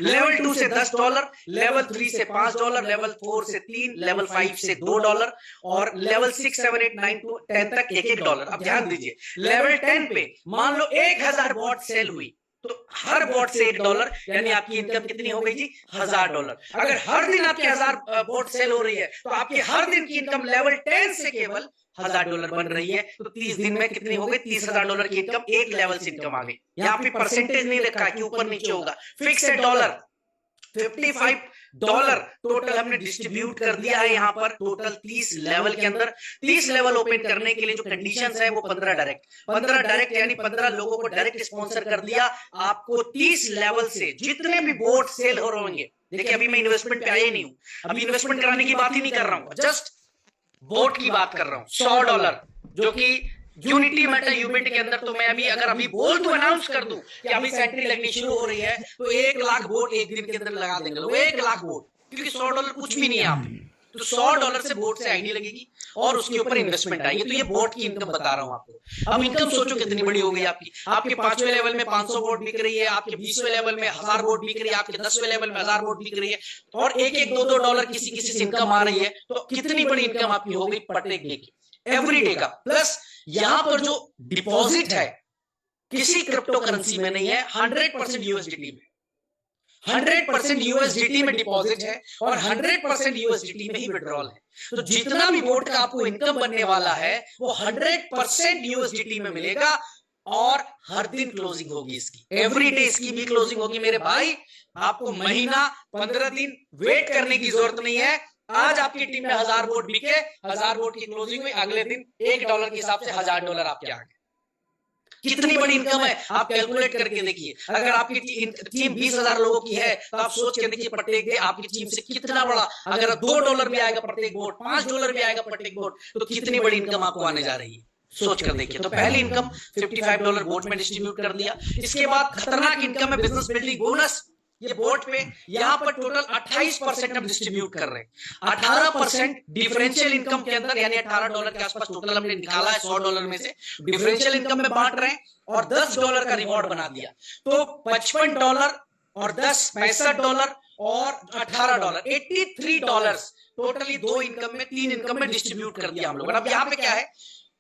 लेवल 2 से $10, लेवल 3 से $5, लेवल 4 से 3, लेवल 5 से $2 और लेवल 6, 7, 8, 9 to 10 तक $1। अब ध्यान दीजिए, लेवल 10 पे मान लो 1000 बॉट सेल हुई तो हर बॉट से $1, यानी आपकी इनकम कितनी हो गई जी, $1000। अगर हर दिन आपके 1000 बॉट सेल हो रही है तो आपकी हर दिन की इनकम लेवल 10 से केवल $1000 बन रही है। तो 30 दिन में कितनी हो गई, $30,000 की इनकम, एक लेवल से इनकम आ गई। यहाँ पे परसेंटेज नहीं रखा कि ऊपर नीचे होगा, फिक्स है $, $55 टोटल हमने डिस्ट्रीब्यूट कर दिया है यहाँ पर। टोटल 30 लेवल के अंदर, 30 लेवल ओपन करने के लिए जो कंडीशंस है वो 15 डायरेक्ट यानी 15 लोगों को डायरेक्ट स्पॉन्सर कर दिया। आपको 30 लेवल से जितने भी बोर्ड सेल हो रहे होंगे, देखिए अभी मैं इन्वेस्टमेंट पे आया नहीं हूं, अभी इन्वेस्टमेंट कराने की बात ही नहीं कर रहा हूं, जस्ट बोर्ड की बात कर रहा हूं। $100 जो कि यूनिटी मेटल यूबिट के अंदर, तो मैं अभी बोल दूं, अनाउंस कर दूं कि अभी सेंट्री लगनी शुरू हो रही है तो 1,00,000 बोर्ड एक दिन के अंदर लगा देंगे लोग, 1,00,000 बोर्ड, क्योंकि $100 कुछ भी नहीं है आप, तो $100 से बोर्ड से आईडी लगेगी और उसके ऊपर इन्वेस्टमेंट आएगी। तो ये बोर्ड की इनकम बता रहा हूं आपको। अब इनकम सोचो कितनी बड़ी हो गई आपकी। आपके 5वें लेवल में 500 बोर्ड बिक रही है, आपके 20वें लेवल में 1000 बोर्ड बिक रही है, आपके 10वें लेवल में 1000 बोर्ड बिक रही है और एक $2 किसी से इनकम आ रही है। तो कितनी बड़ी इनकम आपकी हो गई प्रत्येक डे की, एवरी डे का। प्लस यहां पर जो डिपॉजिट है किसी क्रिप्टो करेंसी में नहीं है, 100% यूएसडीटी में, 100% यूएसडीटी में डिपॉजिट है और 100% यूएसडीटी में ही विड्रॉल है। तो जितना भी बोर्ड का आपको इनकम बनने वाला है वो 100% यूएसडीटी में मिलेगा और हर दिन क्लोजिंग होगी इसकी, एवरी डे इसकी भी क्लोजिंग होगी मेरे भाई। आपको महीना 15 दिन वेट करने की जरूरत नहीं है, आज आपकी टीम में 1000 वोट बिके, 1000 वोट की क्लोजिंग हुई, अगले दिन $1 के हिसाब से $1000 आपके आ गए। कितनी बड़ी इनकम है आप कैलकुलेट करके देखिए। अगर आपकी टीम 20,000 लोगों की है तो आप सोच के देखिए प्रत्येक डे आपकी टीम से कितना बड़ा, अगर $2 भी आएगा प्रत्येक वोट, $5 भी आएगा प्रत्येक वोट, तो कितनी बड़ी इनकम आपको आने जा रही है, सोच कर देखिए। तो पहली इनकम $55 वोट में डिस्ट्रीब्यूट कर दिया। इसके बाद खतरनाक इनकम है बिजनेस बिल्डिंग बोनस, ये बोर्ड पे यहाँ पर टोटल 28% हम डिस्ट्रीब्यूट कर रहे हैं। 18% डिफरेंशियल इनकम के अंदर, यानी $18 के आसपास टोटल हमने निकाला है $100 में से, डिफरेंशियल इनकम में बांट रहे हैं और $10 का रिवॉर्ड बना दिया। तो $55 और 10 $65 और $18 $83 टोटली 2 इनकम में, 3 इनकम में डिस्ट्रीब्यूट कर दिया हम लोग। अब यहाँ पे क्या है,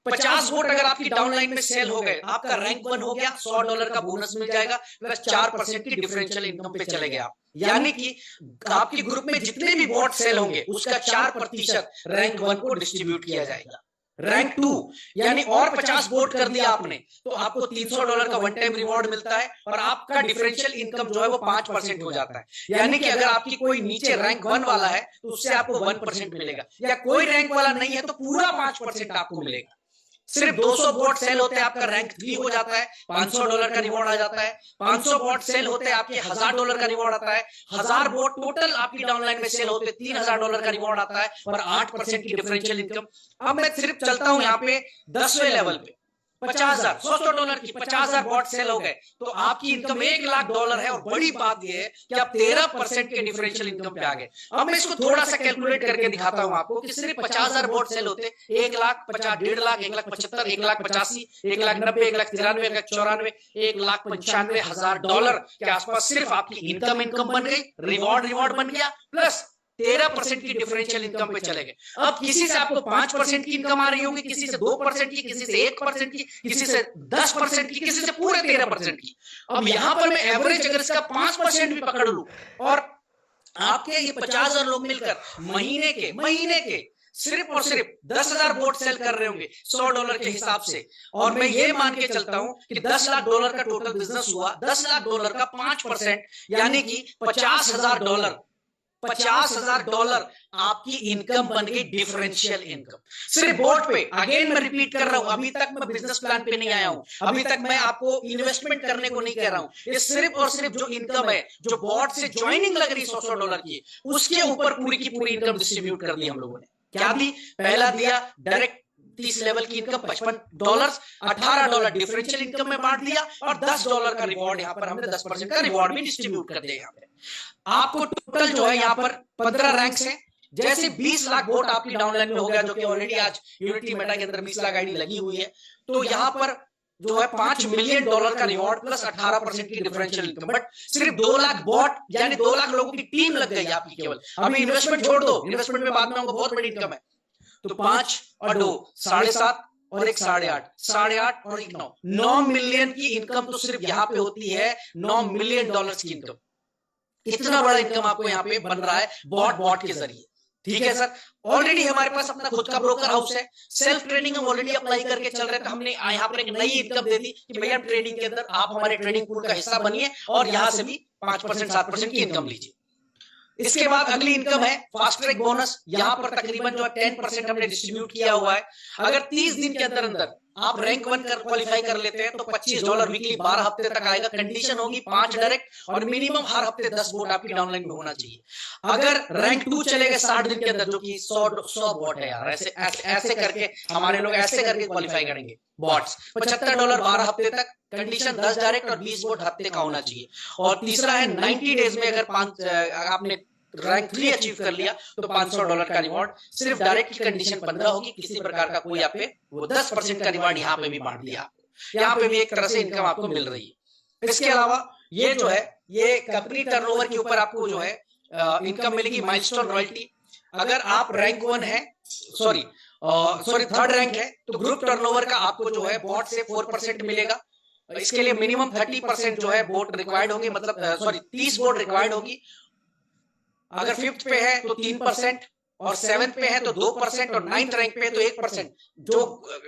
50 वोट अगर आपकी डाउनलाइन में सेल हो गए, आपका रैंक 1 हो गया, $100 का बोनस मिल जाएगा, प्लस 4% की डिफरेंशियल इनकम पे चले गए आप। यानी कि आपके ग्रुप में जितने भी वोट सेल होंगे उसका 4% रैंक 1 को डिस्ट्रीब्यूट किया जाएगा। रैंक 2 यानी और 50 वोट कर दिया आपने तो आपको $300 का वन टाइम रिवॉर्ड मिलता है और आपका डिफरेंशियल इनकम जो है वो 5% हो जाता है। यानी कि अगर आपकी कोई नीचे रैंक 1 वाला है तो उससे आपको 1% मिलेगा, या कोई रैंक वाला नहीं है तो पूरा 5% आपको मिलेगा। सिर्फ 200 वोट सेल होते हैं आपका रैंक 3 हो जाता है, $500 का रिवॉर्ड आ जाता है। 500 वोट सेल होते हैं आपके $1000 का रिवॉर्ड आता है। 1000 वोट टोटल आपकी डाउनलाइन में सेल होते $3000 का रिवॉर्ड आता है और 8% की डिफरेंशियल इनकम। अब मैं सिर्फ चलता हूं यहाँ पे 10वें लेवल पे, $50,000 $100 की 50,000 वोट सेल हो गए तो आपकी इनकम $1,00,000 है। और बड़ी बात यह है कि आप 13% के डिफरेंशियल इनकम पे आ गए। अब मैं इसको थोड़ा सा कैलकुलेट करके दिखाता हूं आपको कि सिर्फ 50,000 वोट सेल होते 1,50,000 1,50,000 1,75,000 1,85,000 1,90,000 1,93,000 1,94,000 $1,95,000 के आसपास सिर्फ आपकी इनकम बन गई, रिवॉर्ड बन गया, प्लस 13% की डिफरेंशियल इनकम पे चले गए। अब किसी से आपको 5% की इनकम आ रही होगी, किसी से 2% की, किसी से 1% की, किसी से 10% की, किसी से पूरे 13% की। अब यहां पर मैं एवरेज अगर इसका 5% भी पकड़ लूं और आपके ये 50,000 लोग मिलकर महीने के सिर्फ और सिर्फ 10,000 वोट सेल कर रहे होंगे $100 के हिसाब से, और मैं ये मान के चलता हूं कि $10,00,000 का टोटल बिजनेस हुआ, $10,00,000 का 5% यानी कि $50,000 $50,000 आपकी इनकम बन गई डिफरेंशियल इनकम सिर्फ बोर्ड पे। अगेन मैं रिपीट कर रहा हूं, अभी तक मैं बिजनेस प्लान पे नहीं आया हूं, अभी तक मैं आपको इन्वेस्टमेंट करने को नहीं कह रहा हूं। ये सिर्फ और सिर्फ जो इनकम है, जो बोर्ड से ज्वाइनिंग लग रही $100 की, उसके ऊपर पूरी की पूरी इनकम डिस्ट्रीब्यूट कर दी हम लोगों ने। क्या दी? पहला दिया डायरेक्ट 30 लेवल की इनकम $55, $18 डिफरेंशियल इनकम में बांट दिया और $10 का रिवॉर्ड, यहाँ पर हमने 10% का रिवॉर्ड भी डिस्ट्रीब्यूट कर दिया। यहाँ पे आपको टोटल जो है यहाँ पर 15 रैंक्स हैं। जैसे 20 लाख वोट आपकी डाउनलाइन में हो गया, जो कि ऑलरेडी आज यूनिटी मेटा के अंदर 20 लाख आईडी लगी हुई है, तो यहाँ पर जो है $5 मिलियन का रिवॉर्ड प्लस 18% की डिफरेंशियल इनकम। बट सिर्फ 2 लाख वोट यानी 2 लाख लोगों की टीम लग गई आपकी केवल। अभी इन्वेस्टमेंट छोड़ दो, इन्वेस्टमेंट में बाद में आऊंगा, बहुत बड़ी इनकम है। तो 5 और 2 7.5 और 1 8.5 8.5 और 1 9 मिलियन की इनकम तो सिर्फ यहाँ पे होती है। $9 मिलियन की इनकम, इतना बड़ा इनकम आपको यहाँ पे बन रहा है बॉट के जरिए। ठीक है सर, ऑलरेडी हमारे पास अपना खुद का ब्रोकर हाउस है, सेल्फ ट्रेडिंग हम ऑलरेडी अप्लाई करके चल रहे थे। हमने यहाँ पर एक नई इनकम दे दी कि भैया ट्रेडिंग के अंदर आप हमारे ट्रेडिंग पूल का हिस्सा बनिए और यहाँ से भी 5% 7% की इनकम लीजिए। इसके बाद अगली इनकम है फास्ट ट्रैक बोनस। यहाँ पर तकरीबन जो 10% हमने डिस्ट्रीब्यूट किया हुआ है। अगर 30 दिन के अंदर अंदर आप रैंक 1 कर क्वालिफाई कर लेते हैं तो $25 वीकली 12 हफ्ते तक आएगा। कंडीशन होगी 5 डायरेक्ट और मिनिमम हर हफ्ते 10 वोट आपकी डाउनलाइन में होना चाहिए। अगर रैंक 2 चलेगा 60 दिन के अंदर, जो कि 100 वोट है यार, ऐसे करके हमारे लोग ऐसे करके क्वालिफाई करेंगे बॉट्स। $75 12 हफ्ते तक, कंडीशन 10 डायरेक्ट और 20 वोट हफ्ते का होना चाहिए। और तीसरा है 90 डेज में अगर आपने रैंक 3 अचीव कर लिया तो $500 का रिवॉर्ड। सिर्फ डायरेक्ट की कंडीशन 15 होगी, किसी प्रकार का कोई आप पे वो 10% का रिवॉर्ड यहाँ पे भी बांट दिया आपको। यहाँ पे भी एक तरह से इनकम आपको मिल रही है। इसके अलावा ये जो है ये कंपनी टर्नओवर के ऊपर आपको जो है इनकम मिलेगी। माइलस्टोन रॉयल्टी, अगर आप रैंक 1 है, सॉरी 3rd रैंक है, तो ग्रुप टर्नओवर का आपको जो है बोर्ड से 4% मिलेगा। इसके लिए मिनिमम 30% जो है वोट रिक्वायर्ड होंगे, मतलब 30 वोट रिक्वायर्ड होगी। अगर 5th पे है तो 3% और 7th पे है तो 2% और 9th रैंक पे है तो 1%। जो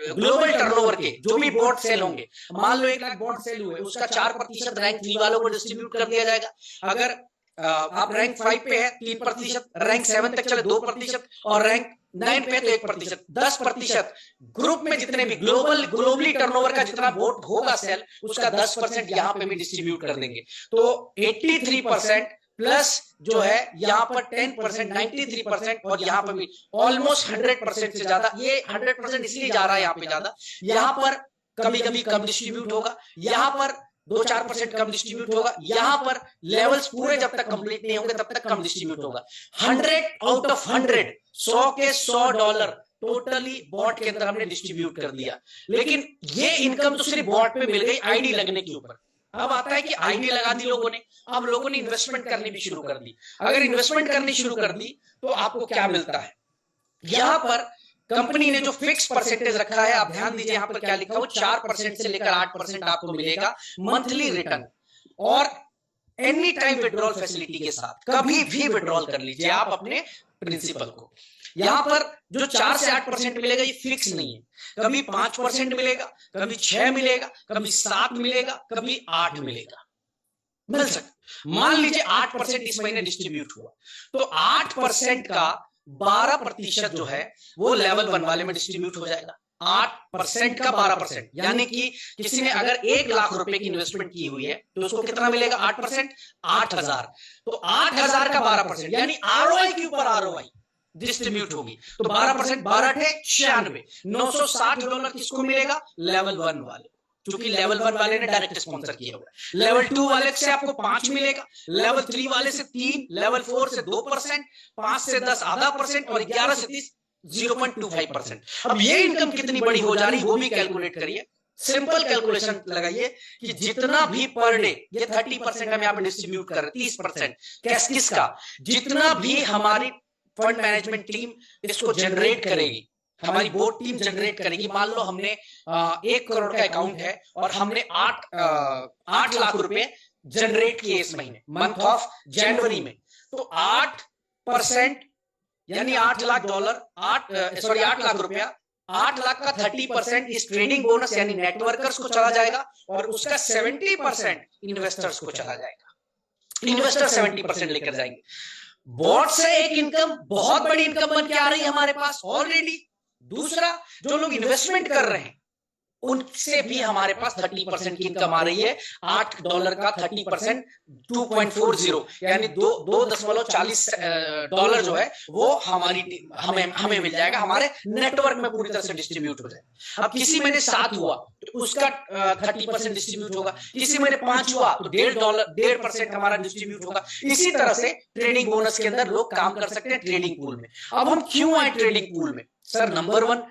ग्लोबल टर्नओवर के जो भी बोर्ड सेल होंगे, मान लो 1 लाख बोर्ड सेल हुए, उसका 4% रैंक 3 वालों को डिस्ट्रीब्यूट कर दिया जाएगा। अगर आप रैंक 5 पे है 3%, रैंक 7 तक चले 2%, और रैंक 9 पे तो 1%, 10%। ग्रुप में जितने भी ग्लोबली टर्नओवर का जितना वोट होगा सेल, उसका 10% यहाँ पे भी डिस्ट्रीब्यूट कर देंगे। तो 83% प्लस जो है यहाँ पर 10%, 93%, और यहाँ पर भी ऑलमोस्ट 100% से ज्यादा। ये 100% इसलिए जा रहा है यहाँ पे ज्यादा, यहाँ पर कभी कभी कम डिस्ट्रीब्यूट होगा, यहाँ पर 2-4% कम डिस्ट्रीब्यूट होगा, यहाँ पर लेवल्स पूरे जब तक कंप्लीट नहीं होंगे तब तक कम डिस्ट्रीब्यूट होगा। 100 आउट ऑफ 100, 100 के $100 टोटली बॉट के अंदर हमने डिस्ट्रीब्यूट कर दिया। लेकिन ये इनकम तो सिर्फ बॉट पे मिल गई आईडी लगने के ऊपर। अब आता है कि आईडी लगा दी लोगों ने, अब लोगों ने इन्वेस्टमेंट करनी भी शुरू कर दी। अगर इन्वेस्टमेंट करनी शुरू कर दी तो आपको क्या मिलता है, यहां पर कंपनी ने जो फिक्स परसेंटेज रखा है, आप ध्यान दीजिए यहां पर क्या लिखा हो, 4% से लेकर 8% आपको मिलेगा मंथली रिटर्न, और एनी टाइम विड्रॉल फैसिलिटी के साथ कभी भी विड्रॉल कर लीजिए आप अपने प्रिंसिपल को। यहां पर जो 4 से 8% मिलेगा ये फिक्स नहीं है, कभी 5% मिलेगा, कभी 6 मिलेगा, कभी 7 मिलेगा, कभी 8 मिलेगा, मिल सकता। मान लीजिए 8% इस महीने डिस्ट्रीब्यूट हुआ, तो 8% का 12% जो है वो लेवल 1 वाले में डिस्ट्रीब्यूट हो जाएगा। 8% का 12%, यानी कि किसी ने अगर 1 लाख रुपए की इन्वेस्टमेंट की हुई है तो उसको कितना मिलेगा 8%, 8,000। तो 8,000 का 12%, यानी आरओआई के ऊपर आरओआई डिस्ट्रीब्यूट होगी। तो 12%, 12 96, $960 किसको मिलेगा, लेवल 1 वाले, क्योंकि लेवल 1 वाले ने डायरेक्ट स्पॉन्सर किया हुआ है। लेवल 2 वाले से आपको 5 मिलेगा, लेवल 3 वाले से 3, लेवल 4 से 2%, 5 से 10 आधा %, और 11 से 30 0.25%। अब ये इनकम कितनी बड़ी हो जा रही है वो भी कैलकुलेट करिए। सिंपल कैलकुलेशन लगाइए कि जितना भी पर डे, ये 30% हम यहाँ पे डिस्ट्रीब्यूट कर रहे हैं, 30% कैश किसका, जितना भी हमारी फंड मैनेजमेंट टीम इसको जनरेट करेगी, हमारी बोर्ड टीम जनरेट करेगी। मान लो हमने 1 करोड़ का अकाउंट है और हमने 8 लाख रुपए जनरेट किए इस महीने, मंथ ऑफ जनवरी में, तो 8% यानी $8 लाख, 8 लाख रुपया, 8 लाख का 30% इस ट्रेडिंग बोनस यानी नेटवर्कर्स को चला जाएगा, और उसका 70% इन्वेस्टर्स को चला जाएगा। इन्वेस्टर 70% लेकर जाएंगे। बॉट से एक इनकम, बहुत बड़ी इनकम बन के आ रही है हमारे पास ऑलरेडी। दूसरा, जो लोग इन्वेस्टमेंट कर रहे हैं उनसे भी हमारे पास 30% की इनकम आ रही है। $8 का 30% 2.40, यानी $2.40 जो है वो हमें मिल जाएगा, हमारे नेटवर्क में पूरी तरह से डिस्ट्रीब्यूट हो जाएगा। अब किसी महीने 7 हुआ तो उसका 30% डिस्ट्रीब्यूट होगा, किसी महीने 5 हुआ तो $1.50 हमारा डिस्ट्रीब्यूट होगा। इसी तरह से ट्रेडिंग बोनस के अंदर लोग काम कर सकते हैं ट्रेडिंग पूल में। अब हम क्यों आए ट्रेडिंग पूल में, सर नंबर 1,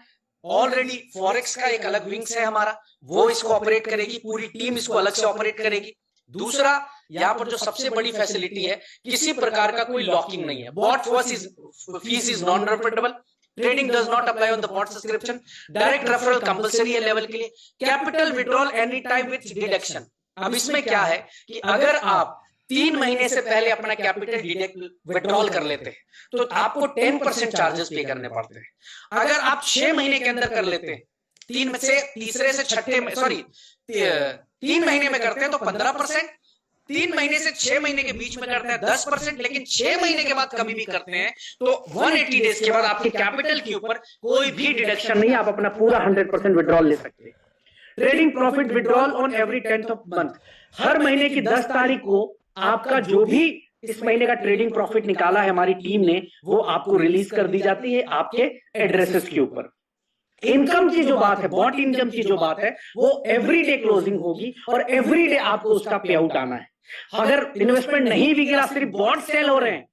ऑलरेडी फॉरेक्स का एक अलग विंग्स है हमारा, वो इसको ऑपरेट करेगी, पूरी टीम इसको अलग से ऑपरेट करेगी। दूसरा, यहाँ पर जो सबसे बड़ी फैसिलिटी है, किसी प्रकार का कोई लॉकिंग नहीं है। Bot fees is non refundable, trading does not apply on the bot subscription, direct referral compulsory है लेवल के लिए, capital withdrawal any time with deduction. अब इसमें क्या है कि अगर आप 3 महीने से पहले अपना कैपिटल विड्रॉल कर लेते हैं तो आपको 10% चार्जेस पे करने पड़ते हैं। अगर आप 6 महीने के अंदर कर लेते हैं, 3 महीने में करते हैं तो 15%, 3 महीने से 6 महीने के बीच में करते हैं 10%, लेकिन 6 महीने के बाद कभी भी करते हैं तो 180 डेज के बाद आपके कैपिटल के ऊपर कोई भी डिडक्शन नहीं, आप अपना पूरा 100% विड्रॉल ले सकते हैं। Trading profit withdrawal on every 10th of month, हर महीने की 10 तारीख को आपका जो भी इस महीने का ट्रेडिंग प्रॉफिट निकाला है हमारी टीम ने, वो आपको रिलीज कर दी जाती है आपके एड्रेसेस के ऊपर। इनकम की जो बात है, बॉट इनकम की जो बात है, वो एवरीडे क्लोजिंग होगी और एवरीडे आपको उसका पे आउट आना है। अगर इन्वेस्टमेंट नहीं भी गिरा, सिर्फ बॉट सेल हो रहे हैं,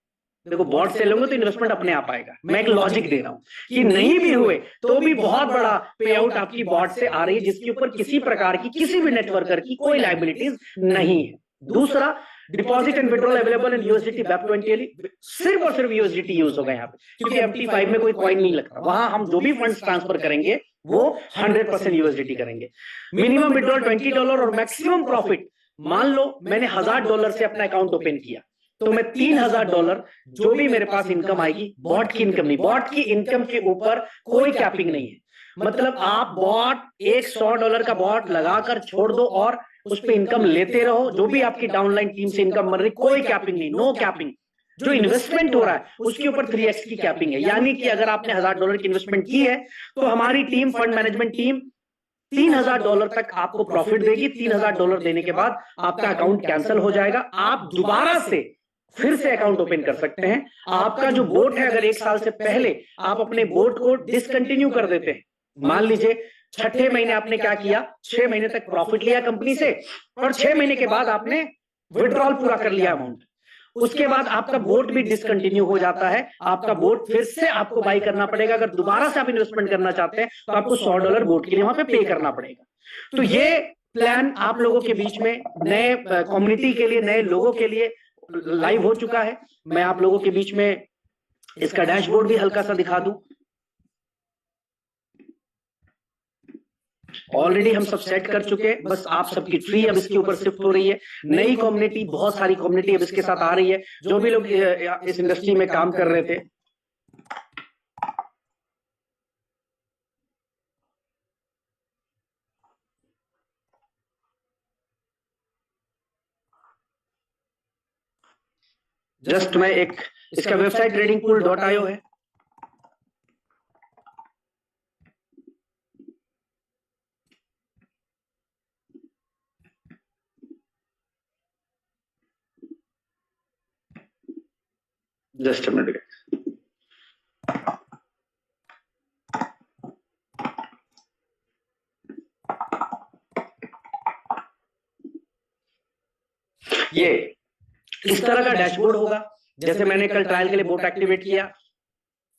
देखो बॉट सेल होंगे तो इन्वेस्टमेंट अपने आप आएगा। मैं एक लॉजिक दे रहा हूं कि नहीं भी हुए तो भी बहुत बड़ा पे आउट आपकी बॉट से आ रही है, जिसके ऊपर किसी प्रकार की, किसी भी नेटवर्कर की कोई लायबिलिटीज नहीं है। दूसरा, deposit and withdrawal available in USDT BAP20, सिर्फ और सिर्फ यूएसडीटी यूज होगा यहाँ पे, क्योंकि MT5 में कोई कॉइन नहीं लगता। वहां हम जो भी फंड्स ट्रांसफर करेंगे वो 100% यूएसडीटी करेंगे। मिनिमम विड्रॉल $20 और मैक्सिमम प्रॉफिट, मान लो मैंने $1000 से अपना अकाउंट ओपन किया तो मैं $3000 जो भी मेरे पास इनकम आएगी, बॉट की इनकम नहीं, बॉट की इनकम के ऊपर कोई कैपिंग नहीं है। मतलब आप बॉट $100 का बॉट लगाकर छोड़ दो और उस पे इनकम लेते रहो। जो भी आपकी डाउनलाइन टीम से इनकम बन रही, कोई कैपिंग नहीं, नो कैपिंग। जो इन्वेस्टमेंट हो रहा है उसके ऊपर 3x की कैपिंग है, यानी कि अगर आपने $1000 की इन्वेस्टमेंट की है तो हमारी टीम, फंड मैनेजमेंट टीम $3000 तक आपको प्रॉफिट देगी। $3000 देने के बाद आपका अकाउंट कैंसिल हो जाएगा, आप दोबारा से फिर से अकाउंट ओपन कर सकते हैं। आपका जो बोट है, अगर 1 साल से पहले आप अपने बोट को डिसकंटिन्यू कर देते हैं, मान लीजिए छठे महीने आपने क्या किया, 6 महीने तक प्रॉफिट लिया कंपनी से और 6 महीने के बाद आपने विड्रॉल पूरा कर लिया अमाउंट, उसके बाद आपका बोट भी डिसकंटिन्यू हो जाता है। आपका बोट फिर से आपको बाई करना पड़ेगा। अगर दोबारा से आप इन्वेस्टमेंट करना चाहते हैं तो आपको $100 बोट के लिए वहां पे पे करना पड़ेगा। तो ये प्लान आप लोगों के बीच में, नए कम्युनिटी के लिए, नए लोगों के लिए लाइव हो चुका है। मैं आप लोगों के बीच में इसका डैशबोर्ड भी हल्का सा दिखा दूं। ऑलरेडी हम सब सेट कर चुके हैं, बस आप सबकी ट्री अब इसके ऊपर शिफ्ट हो रही है। नई कम्युनिटी, बहुत सारी कम्युनिटी अब इसके साथ आ रही है, जो भी लोग इस इंडस्ट्री में काम कर रहे थे। जस्ट मैं एक, इसका वेबसाइट tradingpool.io है। Just a minute. ये इस तरह का डैशबोर्ड होगा। जैसे मैंने कल ट्रायल के लिए बोट एक्टिवेट किया,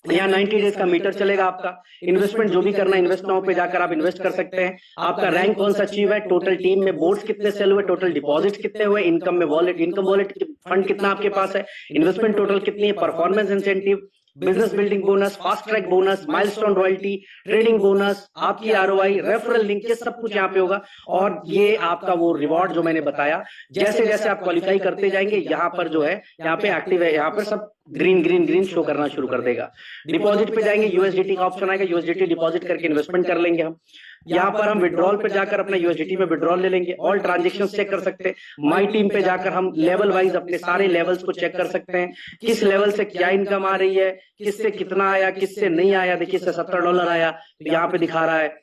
यहाँ 90 डेज का मीटर चलेगा आपका। इन्वेस्टमेंट जो भी करना है, इन्वेस्ट नाउ पे जाकर आप इन्वेस्ट कर सकते हैं। आपका रैंक कौन सा अचीव है, टोटल टीम में बोट्स कितने सेल हुए, टोटल डिपॉजिट कितने हुए, इनकम में वॉलेट, इनकम वॉलेट फंड कितना आपके पास है, इन्वेस्टमेंट टोटल कितनी है, performance incentive, business building bonus, fast track bonus, milestone royalty, trading bonus, आपकी आरओआई, रेफरल लिंक, ये सब कुछ यहाँ पे होगा। और ये आपका वो रिवॉर्ड जो मैंने बताया, जैसे जैसे आप क्वालिफाई करते जाएंगे, यहाँ पर जो है, यहाँ पे एक्टिव है, यहाँ पर सब ग्रीन ग्रीन ग्रीन शो करना शुरू कर देगा। डिपॉजिट पे जाएंगे, यूएसडीटी का ऑप्शन आएगा, यूएसडीटी डिपॉजिट करके इन्वेस्टमेंट कर लेंगे हम। यहाँ पर हम विड्रॉल पे जाकर अपना यूएसडीटी में विड्रॉल ले लेंगे, ऑल ट्रांजेक्शन चेक कर सकते हैं। माई टीम पे जाकर हम लेवल वाइज अपने सारे लेवल्स को चेक कर सकते हैं, किस लेवल से क्या इनकम आ रही है, किससे कितना आया, किससे नहीं आया। देखिए इससे $70 आया, तो यहाँ पे दिखा रहा है।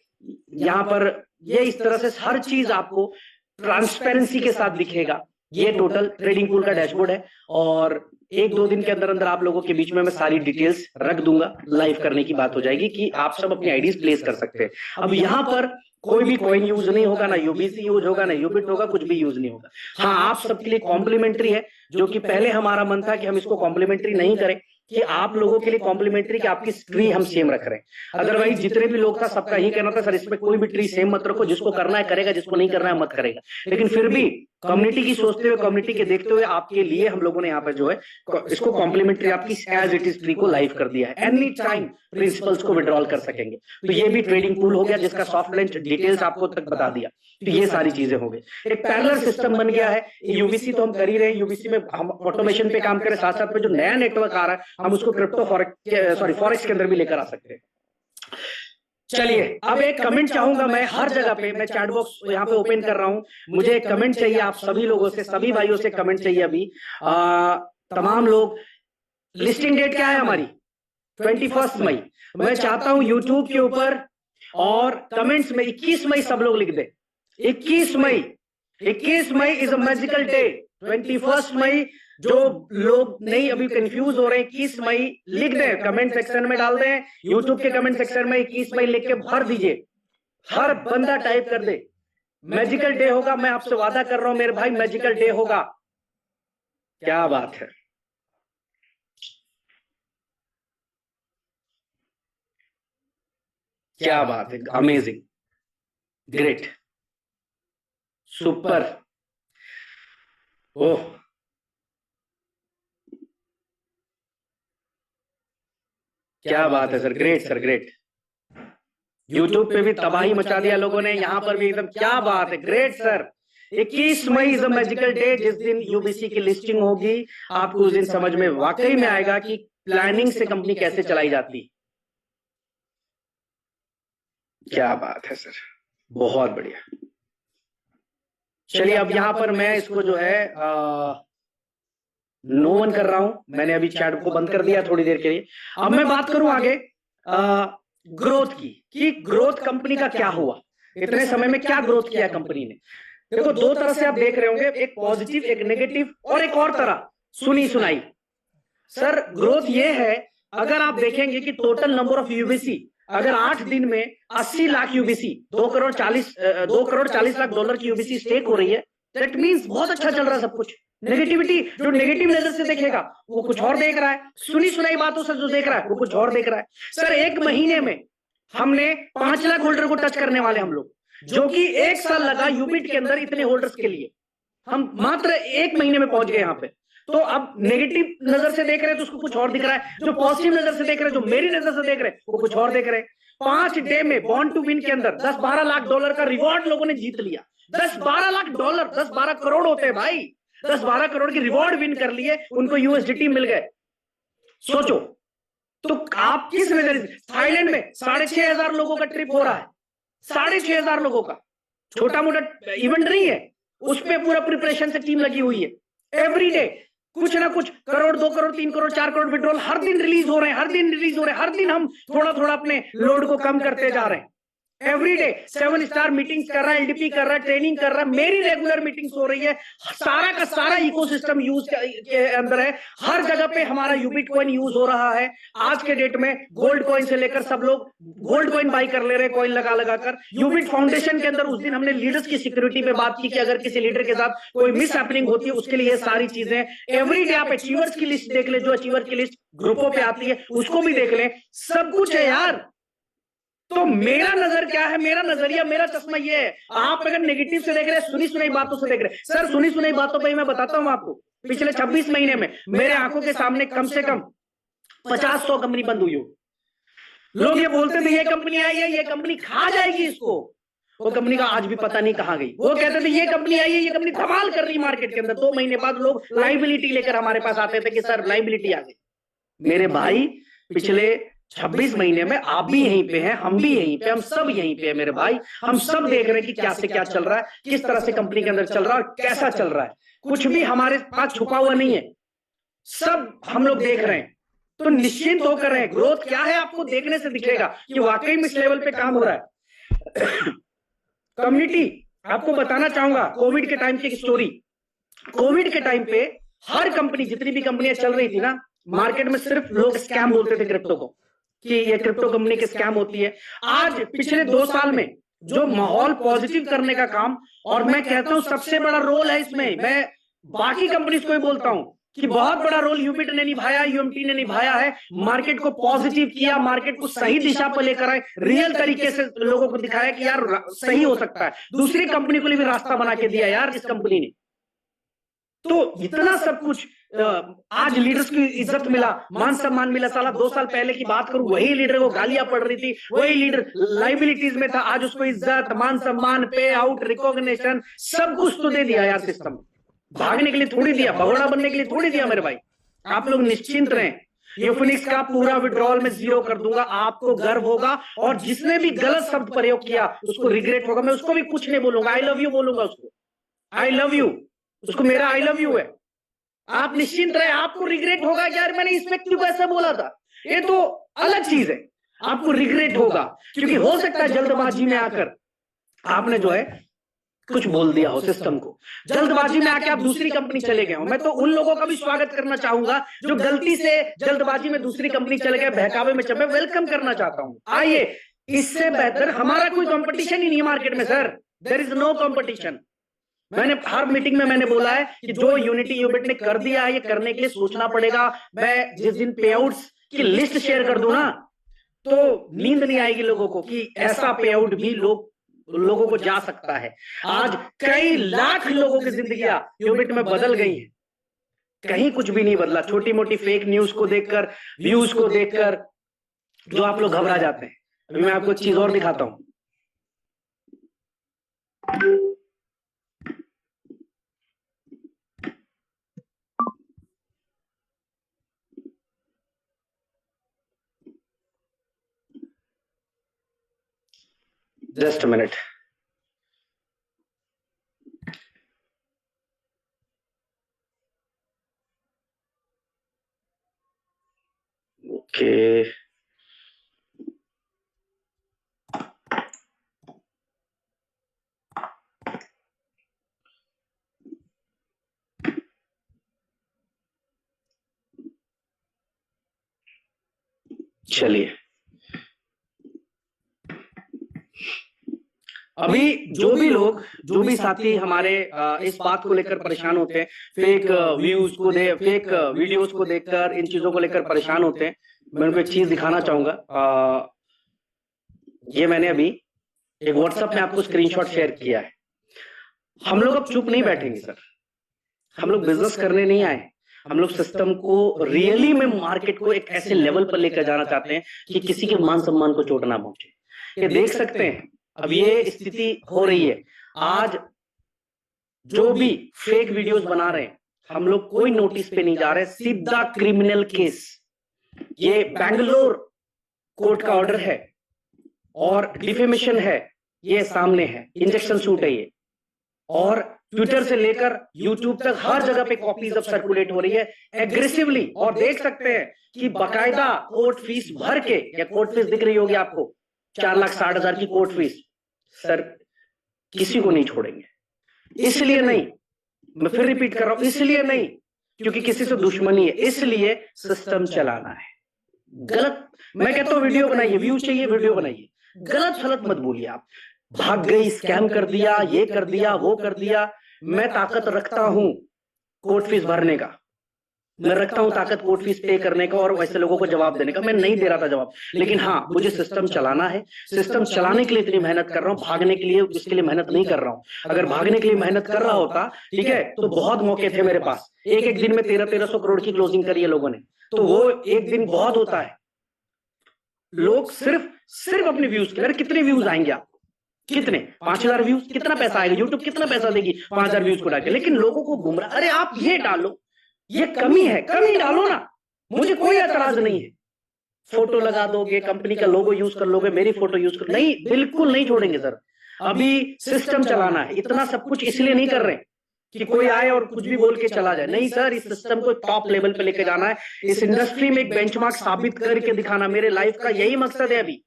यहाँ पर ये इस तरह से हर चीज आपको ट्रांसपेरेंसी के साथ दिखेगा। ये टोटल ट्रेडिंग पूल का डैशबोर्ड है और 1-2 दिन के अंदर अंदर आप लोगों के बीच में मैं सारी डिटेल्स रख दूंगा। लाइव करने की बात हो जाएगी कि आप सब अपनी आईडीज प्लेस कर सकते हैं। अब यहाँ पर कोई भी कॉइन यूज नहीं होगा, ना यूबीसी यूज होगा, ना यूबिट होगा, कुछ भी यूज नहीं होगा। हाँ, आप सबके लिए कॉम्प्लीमेंट्री है, जो कि पहले हमारा मन था कि हम इसको कॉम्प्लीमेंट्री नहीं करें, कि आप लोगों के लिए कॉम्प्लीमेंट्री कि आपकी ट्री हम सेम रख रहे हैं। अदरवाइज जितने भी लोग था सबका ही कहना था सर इसमें कोई भी ट्री सेम मत रखो, जिसको करना है करेगा, जिसको नहीं करना है मत करेगा। लेकिन फिर भी कम्युनिटी की सोचते हुए, कम्युनिटी के देखते हुए आपके लिए हम लोगों ने यहाँ पर जो है इसको कॉम्प्लीमेंट्री आपकी एज इट इज ट्री को लाइव कर दिया है। एनी टाइम प्रिंसिपल्स को विड्रॉल कर सकेंगे। तो ये भी ट्रेडिंग पूल हो गया, जिसका सॉफ्ट लॉन्च डिटेल्स आपको तक बता दिया। तो ये सारी चीजें हो गई, एक पैरेलल सिस्टम बन गया है। यूबीसी तो हम कर ही रहे हैं, यूबीसी में हम ऑटोमेशन पे काम करें, साथ साथ में जो नया नेटवर्क आ रहा है हम उसको क्रिप्टो फॉरेक्स के अंदर भी लेकर आ सकते हैं। चलिए, अब एक कमेंट चाहूंगा मैं हर जगह पे, मैं चैट बॉक्स यहाँ पे ओपन कर रहा हूं, मुझे एक कमेंट चाहिए आप सभी लोगों से, सभी भाइयों से कमेंट चाहिए अभी। तमाम लोग, लिस्टिंग डेट क्या है हमारी? 21 मई। मैं चाहता हूं यूट्यूब के ऊपर और कमेंट्स में 21 मई सब लोग लिख दे। 21 मई, 21 May is a magical day. 21 मई, जो लोग नहीं अभी कंफ्यूज हो रहे हैं, 21 मई लिख दें, कमेंट सेक्शन में डाल दें। यूट्यूब के कमेंट सेक्शन में 21 मई लिख के भर दीजिए, हर बंदा टाइप कर दे। मैजिकल डे होगा, मैं आपसे वादा कर रहा हूं मेरे भाई, मैजिकल डे होगा। क्या बात है, क्या बात है, अमेजिंग, ग्रेट, सुपर, ओह, क्या बात है sir, great sir, great. YouTube पे भी तबाही मचा दिया लोगों ने, यहां पर भी एकदम, क्या बात है, great sir. 21 May is a magical day, जिस दिन यूबीसी की लिस्टिंग होगी, आपको उस दिन समझ में वाकई में आएगा कि प्लानिंग से कंपनी कैसे चलाई जाती। क्या बात है सर, बहुत बढ़िया। चलिए अब यहाँ पर मैं इसको जो है नो वन कर रहा हूं। मैंने अभी चैट को बंद कर दिया थोड़ी देर के लिए। अब मैं बात करूं आगे ग्रोथ की, कि ग्रोथ कंपनी का क्या हुआ, इतने समय में क्या ग्रोथ किया कंपनी ने। देखो दो तरह से आप देख रहे होंगे, एक पॉजिटिव एक नेगेटिव और एक और तरह सुनी सुनाई। सर ग्रोथ ये है, अगर आप देखेंगे कि टोटल नंबर ऑफ यूबीसी अगर 8 दिन में 80 लाख यूबीसी 2 करोड़ 40 लाख डॉलर की यूबीसी स्टेक हो रही है, दैट मींस बहुत अच्छा चल रहा है सब कुछ। नेगेटिविटी जो नेगेटिव नजर से देखेगा वो कुछ और देख रहा है, सुनी सुनाई बातों से जो देख रहा है वो कुछ और देख रहा है। सर एक महीने में हमने 5 लाख होल्डर को टच करने वाले हम लोग, जो कि 1 साल लगा यूबिट के अंदर इतने होल्डर्स के लिए। हम मात्र 1 महीने में पहुंच गए यहाँ पे। तो अब नेगेटिव नजर से देख रहे हैं तो उसको कुछ और दिख रहा है, जो पॉजिटिव नजर से देख रहे हैं, जो मेरी नजर से देख रहे हैं वो कुछ और देख रहे हैं। 5 डे में बॉर्न टू विन के अंदर 10-12 लाख डॉलर का रिवॉर्ड लोगों ने जीत लिया। 10-12 लाख डॉलर, 10-12 करोड़ होते हैं भाई। 10-12 करोड़ की रिवॉर्ड विन कर लिए, उनको यूएसडीटी मिल गए। सोचो तो आप किस नजर से। थाईलैंड में 6,500 लोगों का ट्रिप हो रहा है, 6,500 लोगों का, छोटा मोटा इवेंट नहीं है, उसमें पूरा प्रिपरेशन से टीम लगी हुई है। एवरी डे कुछ ना कुछ करोड़ 2 करोड़ 3 करोड़ 4 करोड़ विड्रॉल हर दिन रिलीज हो रहे हैं, हर दिन रिलीज हो रहे हैं, हर दिन हम थोड़ा थोड़ा अपने लोड को कम करते जा रहे हैं। एवरी डे 7 स्टार मीटिंग्स कर रहा है, एलडीपी कर रहा है, ट्रेनिंग कर रहा है, मेरी रेगुलर मीटिंग्स हो रही है। सारा का सारा इकोसिस्टम यूज के अंदर है, हर जगह पे हमारा यूबिट कॉइन यूज हो रहा है। आज के डेट में गोल्ड कॉइन से लेकर सब लोग गोल्ड कॉइन बाई कर ले रहे हैं, कॉइन लगा लगा कर। यूबिट फाउंडेशन के अंदर उस दिन हमने लीडर्स की सिक्योरिटी पे बात की कि अगर किसी लीडर के साथ कोई मिस हैपनिंग होती है उसके लिए सारी चीजें। एवरी डे आप अचीवर्स की लिस्ट देख ले, जो अचीवर की लिस्ट ग्रुपों पे आती है उसको भी देख ले, सब कुछ है यार। तो मेरा नजर क्या है, मेरा नजरिया, मेरा चश्मा ये है। आप अगर नेगेटिव से देख रहे हैं, सुनी सुनाई बातों से देख रहे हैं, सर सुनी सुनाई बातों पर मैं बताता हूं आपको, पिछले 26 महीने में मेरे आंखों के सामने कम से कम 50-100 कंपनी बंद हुई हो। लोग ये बोलते थे ये कंपनी आई है, ये कंपनी खा जाएगी इसको, वो कंपनी का आज भी पता नहीं कहां गई। वो कहते थे ये कंपनी आई है, ये कंपनी धमाल कर रही मार्केट के अंदर। 2 महीने बाद लोग लाइबिलिटी लेकर हमारे पास आते थे कि सर लाइबिलिटी आ गई। मेरे भाई पिछले 26 महीने में आप भी यहीं पे हैं, हम भी यहीं पे, हम सब यहीं पे हैं मेरे भाई। हम सब देख रहे हैं कि क्या से क्या चल रहा है, किस तरह से कंपनी के अंदर चल रहा है और कैसा चल रहा है। कुछ भी हमारे पास छुपा हुआ नहीं है, सब हम लोग देख रहे हैं। तो निश्चिंत होकर रहे, ग्रोथ क्या है आपको देखने से दिखेगा कि वाकई में इस लेवल पे काम हो रहा है। कम्युनिटी आपको बताना चाहूंगा कोविड के टाइम की एक स्टोरी। कोविड के टाइम पे हर कंपनी, जितनी भी कंपनियां चल रही थी ना मार्केट में, सिर्फ लोग स्कैम बोलते थे क्रिप्टो को कि ये क्रिप्टो कंपनी की स्कैम होती है। आज पिछले 2 साल में जो माहौल पॉजिटिव करने का काम, और मैं कहता हूं सबसे बड़ा रोल है इसमें, मैं बाकी कंपनीज को भी बोलता हूं कि बहुत बड़ा रोल यूबिट ने निभाया, यूएमटी ने निभाया है। मार्केट को पॉजिटिव किया, मार्केट को सही दिशा पर लेकर आए, रियल तरीके से लोगों को दिखाया कि यार सही हो सकता है। दूसरी कंपनी को भी रास्ता बना के दिया यार इस कंपनी ने। तो इतना सब कुछ, आज लीडर्स की इज्जत मिला, मान सम्मान मिला। साला 2 साल पहले की बात करूं, वही लीडर को गालियां पड़ रही थी, वही लीडर लाइबिलिटीज में था, आज उसको इज्जत, मान सम्मान, पे आउट, रिकॉग्निशन सब कुछ तो दे दिया यार सिस्टम। भागने के लिए थोड़ी दिया, भगोड़ा बनने के लिए थोड़ी दिया मेरे भाई। आप लोग निश्चिंत रहें, यूफिनिक्स का पूरा विड्रॉल में 0 कर दूंगा, आपको गर्व होगा। और जिसने भी गलत शब्द प्रयोग किया उसको रिग्रेट होगा। मैं उसको भी कुछ नहीं बोलूंगा, आई लव यू बोलूंगा उसको, आई लव यू, उसको मेरा आई लव यू है। आप निश्चिंत रहे, आपको रिग्रेट होगा कि यार मैंने इस व्यक्ति को ऐसा बोला था, ये तो अलग चीज है। आपको रिग्रेट होगा क्योंकि हो सकता है जल्दबाजी में आकर आपने जो है कुछ बोल दिया हो सिस्टम को, जल्दबाजी में आके आप दूसरी कंपनी चले गए हो। मैं तो उन लोगों का भी स्वागत करना चाहूंगा जो गलती से जल्दबाजी में दूसरी कंपनी चले गए, बहकावे में चले, वेलकम करना चाहता हूं। आइए, इससे बेहतर हमारा कोई कंपटीशन ही नहीं है मार्केट में sir, there is no competition. मैंने हर मीटिंग में मैंने बोला है कि जो यूनिटी यूबिट ने कर दिया है, ये करने के लिए सोचना पड़ेगा। मैं जिस दिन पे आउट्स की लिस्ट शेयर कर दूं ना, तो नींद नहीं आएगी लोगों को कि ऐसा पे आउट भी लोगों को जा सकता है। आज कई लाख लोगों की जिंदगियां यूबिट में बदल गई हैं, कहीं कुछ भी नहीं बदला। छोटी मोटी फेक न्यूज को देखकर, व्यूज को देखकर जो आप लोग घबरा जाते हैं। अभी मैं आपको एक चीज और दिखाता हूं। Just a minute. ओके चलिए, अभी जो भी लोग, जो भी साथी हमारे इस बात को लेकर परेशान होते हैं, फेक व्यूज को फेक वीडियोस को देखकर इन चीजों को लेकर परेशान होते हैं, मैं उनको एक चीज दिखाना चाहूंगा। ये मैंने अभी एक व्हाट्सएप में आपको स्क्रीनशॉट शेयर किया है। हम लोग अब चुप नहीं बैठेंगे सर, हम लोग बिजनेस करने नहीं आए, हम लोग सिस्टम को रियली में मार्केट को एक ऐसे लेवल पर लेकर जाना चाहते हैं कि किसी के मान सम्मान को चोट ना पहुंचे। ये देख सकते हैं अब ये स्थिति हो रही है। आज जो भी फेक वीडियोस बना रहे हैं, हम लोग कोई नोटिस पे नहीं जा रहे, सीधा क्रिमिनल केस। ये बैंगलोर कोर्ट का ऑर्डर है और डिफेमेशन है, ये सामने है, इंजेक्शन सूट है ये, और ट्विटर से लेकर यूट्यूब तक हर जगह पे कॉपीज अब सर्कुलेट हो रही है एग्रेसिवली। और देख सकते हैं कि बकायदा कोर्ट फीस भर के, या कोर्ट फीस दिख रही होगी आपको, 4,60,000 की कोर्ट फीस। सर किसी को नहीं छोड़ेंगे, इसलिए नहीं, मैं फिर रिपीट कर रहा हूं, इसलिए नहीं क्योंकि किसी से दुश्मनी है, इसलिए सिस्टम चलाना है। गलत, मैं कहता हूं वीडियो बनाइए, व्यू चाहिए वीडियो बनाइए, गलत फलत मत बोलिए आप। भाग गई, स्कैम कर दिया, ये कर दिया, वो कर दिया। मैं ताकत रखता हूं कोर्ट फीस भरने का, मैं रखता हूं ताकत कोर्ट फीस पे करने का और वैसे लोगों को जवाब देने का। मैं नहीं दे रहा था जवाब, लेकिन हाँ मुझे सिस्टम चलाना है, सिस्टम चलाने के लिए इतनी मेहनत कर रहा हूं, भागने के लिए इसके लिए मेहनत नहीं कर रहा हूं। अगर भागने के लिए मेहनत कर रहा होता, ठीक है, तो बहुत मौके थे मेरे पास। एक एक दिन में 1300 करोड़ की क्लोजिंग करी है लोगों ने, तो वो एक दिन बहुत होता है। लोग सिर्फ अपने व्यूज के, अरे कितने व्यूज आएंगे आप, कितने, 5,000 व्यूज, कितना पैसा आएगा, यूट्यूब कितना पैसा देगी 5,000 व्यूज को डाल, लेकिन लोगों को गुमराह। अरे आप ये डालो, ये कमी है, कमी डालो ना, मुझे कोई ऐतराज नहीं है। फोटो लगा दोगे, कंपनी का लोगो यूज कर लोगे, मेरी फोटो यूज कर, नहीं, बिल्कुल नहीं छोड़ेंगे सर। अभी सिस्टम चलाना है, इतना सब कुछ इसलिए नहीं कर रहे कि कोई आए और कुछ भी बोल के चला जाए, नहीं सर, इस सिस्टम को टॉप लेवल पे लेके जाना है, इस इंडस्ट्री में एक बेंचमार्क साबित करके दिखाना। मेरे लाइफ का यही मकसद है अभी,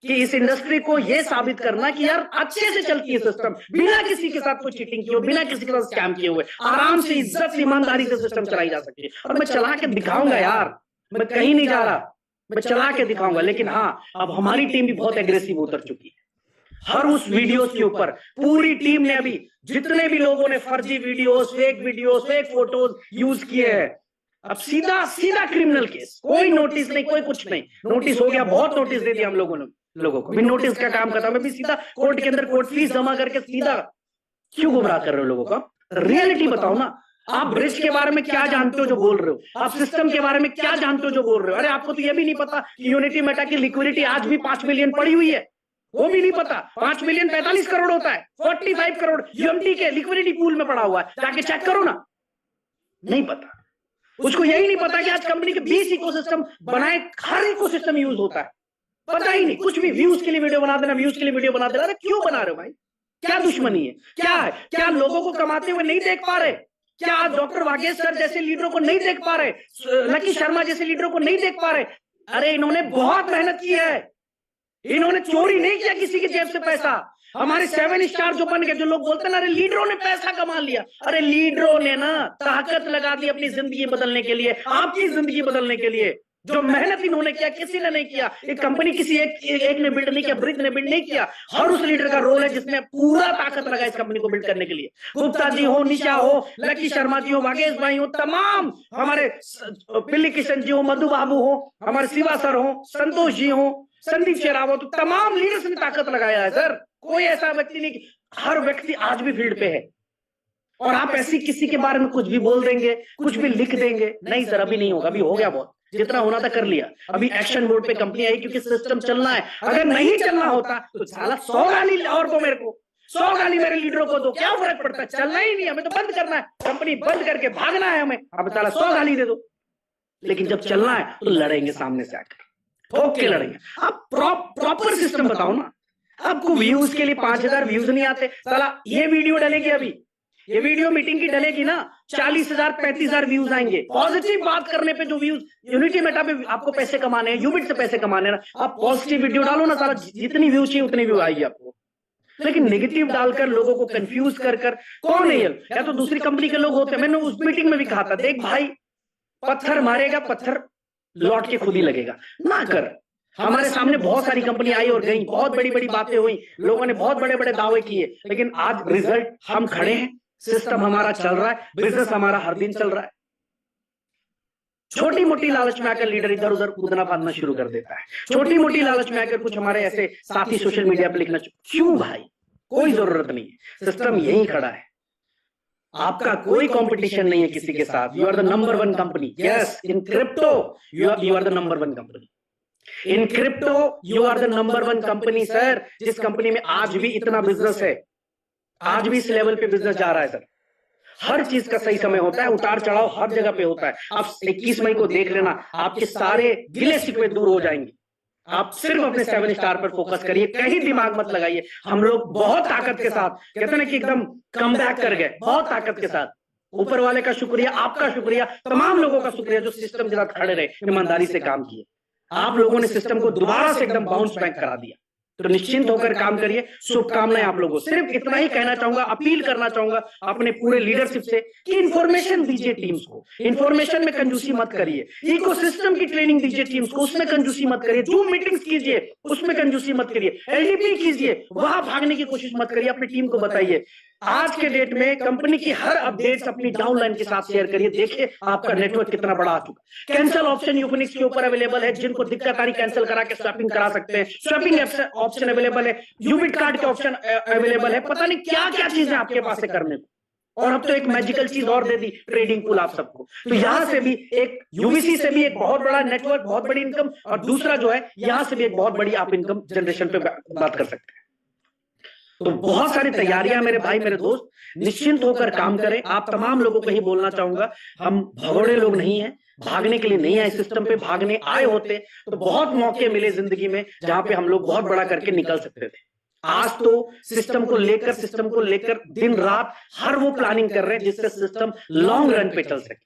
कि इस इंडस्ट्री को यह साबित करना कि यार अच्छे से चलती है सिस्टम, बिना किसी के साथ कोई चीटिंग किए, बिना किसी के साथ स्कैम किए हुए, आराम से इज्जत से ईमानदारी से सिस्टम चलाई जा सकती है। और मैं चला के दिखाऊंगा यार, मैं कहीं नहीं जा रहा, मैं चला के दिखाऊंगा। लेकिन हाँ, अब हमारी टीम भी बहुत एग्रेसिव उतर चुकी है हर उस वीडियोस के ऊपर। पूरी टीम ने अभी, जितने भी लोगों ने फर्जी वीडियोस, फेक फोटोज यूज किए हैं, अब सीधा क्रिमिनल केस, कोई नोटिस नहीं, कोई कुछ नहीं। नोटिस हो गया, बहुत नोटिस दे दिया हम लोगों को भी नोटिस का काम करता, मैं भी सीधा कोर्ट के अंदर कोर्ट फीस जमा करके सीधा। क्यों गुमराह कर रहे हो लोगों को? रियलिटी बताओ ना। आप ब्रिज के बारे में क्या जानते हो जो बोल रहे हो, आप सिस्टम के बारे में क्या जानते हो जो बोल रहे हो? अरे आपको तो यह भी नहीं पता कि यूनिटी मेटा की लिक्विडिटी आज भी 5 मिलियन पड़ी हुई है, वो भी नहीं पता। 5 मिलियन 45 करोड़ होता है, 45 करोड़ यूएमटी के लिक्विडिटी पूल में पड़ा हुआ है, जाके चेक करो ना। नहीं पता उसको, यही नहीं पता कि आज कंपनी के 20 इकोसिस्टम बनाए, हर इकोसिस्टम यूज होता है, पता ही नहीं। कुछ भी व्यूज के लिए वीडियो बना देना, व्यूज के लिए वीडियो बना देना। अरे क्यों बना रहे हो भाई? क्या दुश्मनी है? क्या है? क्या लोगों को कमाते हुए नहीं देख पा रहे? क्या डॉक्टर वागेश सर जैसे लीडरों को नहीं देख पा रहे? लकी शर्मा जैसे लीडरों को नहीं देख पा रहे? अरे इन्होंने बहुत मेहनत की है, इन्होंने चोरी नहीं किया किसी की जेब से पैसा। हमारे 7 स्टार जो बन गए, जो लोग बोलते हैं ना अरे लीडरों ने पैसा कमा लिया, अरे लीडरों ने ना ताकत लगा दी अपनी जिंदगी बदलने के लिए, आपकी जिंदगी बदलने के लिए। जो मेहनत इन्होंने किया किसी ने नहीं किया। एक कंपनी किसी एक ने बिल्ड नहीं किया, ब्रिज ने बिल्ड नहीं किया। हर उस लीडर का रोल है जिसने पूरा ताकत लगा इस कंपनी को बिल्ड करने के लिए। गुप्ता जी हो, निशा हो, लकी शर्मा जी हो, वागेश भाई हो, तमाम हमारे पिल्ली किशन जी हो, मधु बाबू हो, हमारे शिवा सर हो, संतोष जी हो, संदीप शेराव हो, तो तमाम लीडर्स ने ताकत लगाया है सर। कोई ऐसा व्यक्ति नहीं, हर व्यक्ति आज भी फील्ड पे है। और आप ऐसी किसी के बारे में कुछ भी बोल देंगे, कुछ भी लिख देंगे, नहीं सर अभी नहीं होगा, अभी हो गया बहुत, जितना होना था कर लिया। अभी एक्शन मोड पे कंपनी आई क्योंकि सिस्टम चलना है। अगर नहीं चलना होता तो साला 100 गाली और दो मेरे को, 100 गाली मेरे लीडरों को दो, क्या फर्क पड़ता है? चलना ही नहीं, हमें तो बंद करना है, कंपनी बंद करके भागना है हमें। अब साला 100 गाली दे दो, लेकिन जब चलना है तो लड़ेंगे, सामने से आकर ठोक के लड़ेंगे। आप प्रॉपर सिस्टम बताओ ना। आपको व्यूज के लिए 5,000 व्यूज नहीं आते, साला ये वीडियो डालेगी अभी, ये वीडियो मीटिंग की डलेगी ना, 40,000 35,000 व्यूज आएंगे। पॉजिटिव बात करने पे जो व्यूज, यूनिटी मेटा पे आपको पैसे कमाने हैं, यूबिट से पैसे कमाने हैं ना, आप पॉजिटिव वीडियो डालो ना, सारा जितनी व्यूज चाहिए उतनी व्यू आएगी आपको। लेकिन नेगेटिव डालकर लोगों को कंफ्यूज कर कौन है ये, या तो दूसरी कंपनी के लोग होते हैं। मैंने उस मीटिंग में भी कहा था, देख भाई पत्थर मारेगा, पत्थर लौट के खुद ही लगेगा, ना कर। हमारे सामने बहुत सारी कंपनी आई और गई, बहुत बड़ी बड़ी बातें हुई, लोगों ने बहुत बड़े बड़े दावे किए, लेकिन आज रिजल्ट हम खड़े हैं, सिस्टम हमारा चल रहा है, बिजनेस हमारा हर दिन चल रहा है। छोटी मोटी लालच में आकर लीडर इधर उधर कूदना फादना शुरू कर देता है, छोटी मोटी लालच में आकर कुछ हमारे ऐसे साथी सोशल मीडिया पर लिखना, क्यों भाई, कोई जरूरत नहीं है, सिस्टम यही खड़ा है, आपका कोई कंपटीशन नहीं है किसी के साथ। You are the number 1 company. Yes, in crypto you are the number 1 company. In crypto you are the number 1 company sir. जिस कंपनी में आज भी इतना बिजनेस है, आज भी इस लेवल पे बिजनेस जा रहा है सर। हर चीज का सही समय होता है, उतार चढ़ाव हर जगह पे होता है। आप 21 मई को देख लेना, आपके सारे गिले शिकवे दूर हो जाएंगे। आप सिर्फ अपने 7 स्टार पर फोकस करिए, कहीं दिमाग मत लगाइए। हम लोग बहुत ताकत के साथ, कहते ना कि एकदम कमबैक कर गए, बहुत ताकत के साथ। ऊपर वाले का शुक्रिया, आपका शुक्रिया, तमाम लोगों का शुक्रिया जो सिस्टम के साथ खड़े रहे, ईमानदारी से काम किए। आप लोगों ने सिस्टम को दोबारा से एकदम बाउंस बैक करा दिया। तो निश्चिंत होकर काम करिए। शुभकामनाएं आप लोगों को। सिर्फ इतना ही कहना चाहूंगा, अपील करना चाहूंगा अपने पूरे लीडरशिप से कि इंफॉर्मेशन दीजिए टीम्स को, इंफॉर्मेशन में कंजूसी मत करिए। इकोसिस्टम की ट्रेनिंग दीजिए टीम्स को, उसमें कंजूसी मत करिए। जूम मीटिंग्स कीजिए, उसमें कंजूसी मत करिए। एलडीपी कीजिए, वहां भागने की कोशिश मत करिए। अपनी टीम को बताइए, आज के डेट में कंपनी की हर अपडेट्स अपनी डाउनलाइन के साथ शेयर करिए। देखिए आपका नेटवर्क कितना बड़ा आ चुका। कैंसिल ऑप्शन यूफिनिक्स के ऊपर अवेलेबल है, जिनको दिक्कत आ रही कैंसिल करा के स्वैपिंग करा सकते हैं। स्वैपिंग ऑप्शन अवेलेबल है, यूबिट कार्ड के ऑप्शन अवेलेबल है। पता नहीं क्या क्या चीजें आपके पास है करने को। और अब तो एक मैजिकल चीज और दे दी, ट्रेडिंग पूल आप सबको। तो यहां से भी एक यूबीसी से भी एक बहुत बड़ा नेटवर्क, बहुत बड़ी इनकम, और दूसरा जो है यहां से भी एक बहुत बड़ी आप इनकम जनरेशन पे बात कर सकते हैं। तो बहुत सारी तैयारियां मेरे भाई मेरे दोस्त, निश्चिंत होकर काम करें। आप तमाम लोगों को ही बोलना चाहूंगा, हम भगोड़े लोग नहीं हैं, भागने के लिए नहीं आए सिस्टम पे। भागने आए होते तो बहुत मौके मिले जिंदगी में जहां पे हम लोग बहुत बड़ा करके निकल सकते थे। आज तो सिस्टम को लेकर दिन रात हर वो प्लानिंग कर रहे हैं जिससे सिस्टम लॉन्ग रन पे चल सके।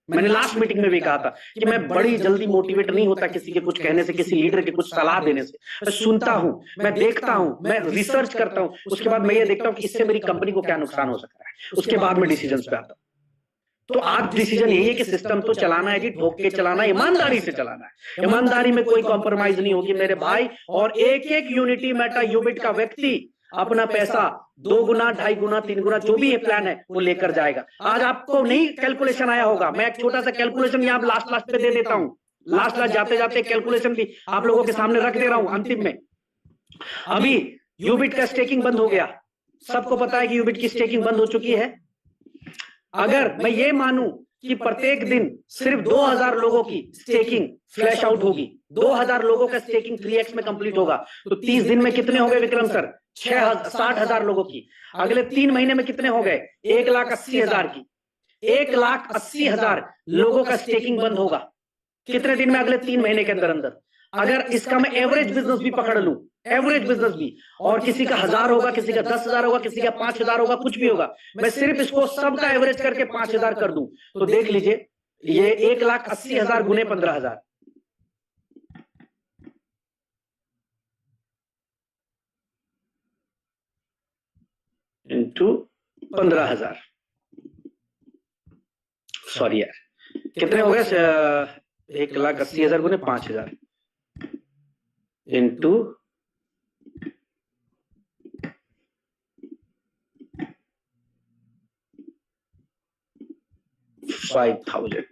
मैंने लास्ट मीटिंग में भी कहा था कि मैं बड़ी जल्दी मोटिवेट नहीं होता किसी के कुछ कहने से, किसी लीडर के कुछ सलाह देने से। मैं सुनता हूं, मैं देखता हूं, मैं रिसर्च करता हूं, उसके बाद मैं ये देखता हूं कि इससे मेरी कंपनी को क्या नुकसान हो सकता है, उसके बाद मैं डिसीजन पे आता हूं। तो आज डिसीजन यही है कि सिस्टम तो चलाना है जी, ठोक के चलाना है, ईमानदारी से चलाना है। ईमानदारी में कोई कॉम्प्रोमाइज नहीं होगी मेरे भाई। और एक एक यूनिटी मेटा यूबिट का व्यक्ति अपना पैसा 2 गुना 2.5 गुना 3 गुना जो भी ये प्लान है वो लेकर जाएगा। आज आपको नहीं कैलकुलेशन आया होगा, मैं एक छोटा सा कैलकुलेशन यहाँ लास्ट पे दे देता हूँ। लास्ट जाते जाते कैलकुलेशन भी आप लोगों के सामने रख दे रहा हूं अंतिम में। अभी यूबिट का स्टेकिंग बंद हो गया, सबको पता है कि यूबिट की स्टेकिंग बंद हो चुकी है। अगर मैं ये मानूं कि प्रत्येक दिन सिर्फ 2000 लोगों की स्टेकिंग फ्लैश आउट होगी, 2000 लोगों का स्टेकिंग 3x में कंप्लीट होगा, तो 30 दिन में कितने हो गए विक्रम सर? 60,000 लोगों की। अगले 3 महीने में कितने हो गए? 1,80,000 की। 1,80,000 लोगों का स्टेकिंग बंद होगा कितने दिन में? अगले 3 महीने के अंदर अंदर। अगर इसका मैं एवरेज बिजनेस भी पकड़ लूं, एवरेज बिजनेस भी, और किसी का 1000 होगा, किसी का 10,000 होगा, किसी का 5,000 होगा, कुछ भी होगा, मैं सिर्फ इसको सबका एवरेज करके 5,000 कर दूं तो देख लीजिए ये 1,80,000 गुने 15,000 इंटू 15,000, सॉरी यार कितने हो गए? 1,80,000 गुने 5,000 इंटू 5,000।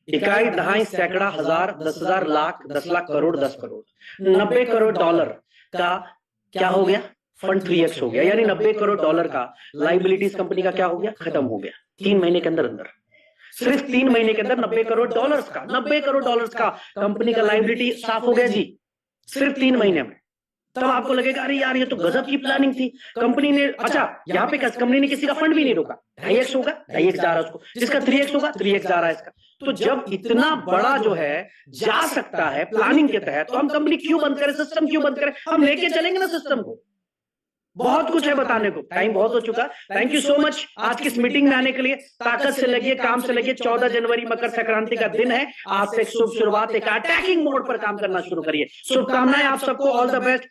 इकाई, दहाई, सैकड़ा, हजार, 10,000, लाख, 10 लाख, करोड़, 10 करोड़, 90 करोड़ डॉलर का क्या हो गया? फंड 3x हो गया। यानी 90 करोड़ डॉलर का लाइबिलिटीज कंपनी का क्या हो गया? खत्म हो गया 3 महीने के अंदर अंदर। सिर्फ 3 महीने के अंदर 90 करोड़ डॉलर्स का, 90 करोड़ डॉलर्स का कंपनी का लाइबिलिटी साफ हो गया जी, सिर्फ 3 महीने में। तब आपको लगेगा अरे यार ये तो गजब की प्लानिंग थी कंपनी ने। अच्छा, यहाँ पे कंपनी ने किसी का फंड भी नहीं रोका, 2.5x होगा, 2.5x जा रहा है उसको, जिसका 3x होगा 3x जा रहा है इसका। तो जब इतना बड़ा जो है जा सकता है प्लानिंग के तहत, तो हम कंपनी क्यों बंद करें, सिस्टम क्यों बंद करें? हम लेके चलेंगे ना सिस्टम को। बहुत कुछ है बताने को, टाइम बहुत हो चुका। थैंक यू सो मच आज की इस मीटिंग में आने के लिए। ताकत से लगिए, काम से लगिए। 14 जनवरी मकर संक्रांति का दिन है। आज से एक शुभ शुरुआत, एक अटैकिंग मोड पर काम करना शुरू करिए। शुभकामनाएं आप सबको, ऑल द बेस्ट।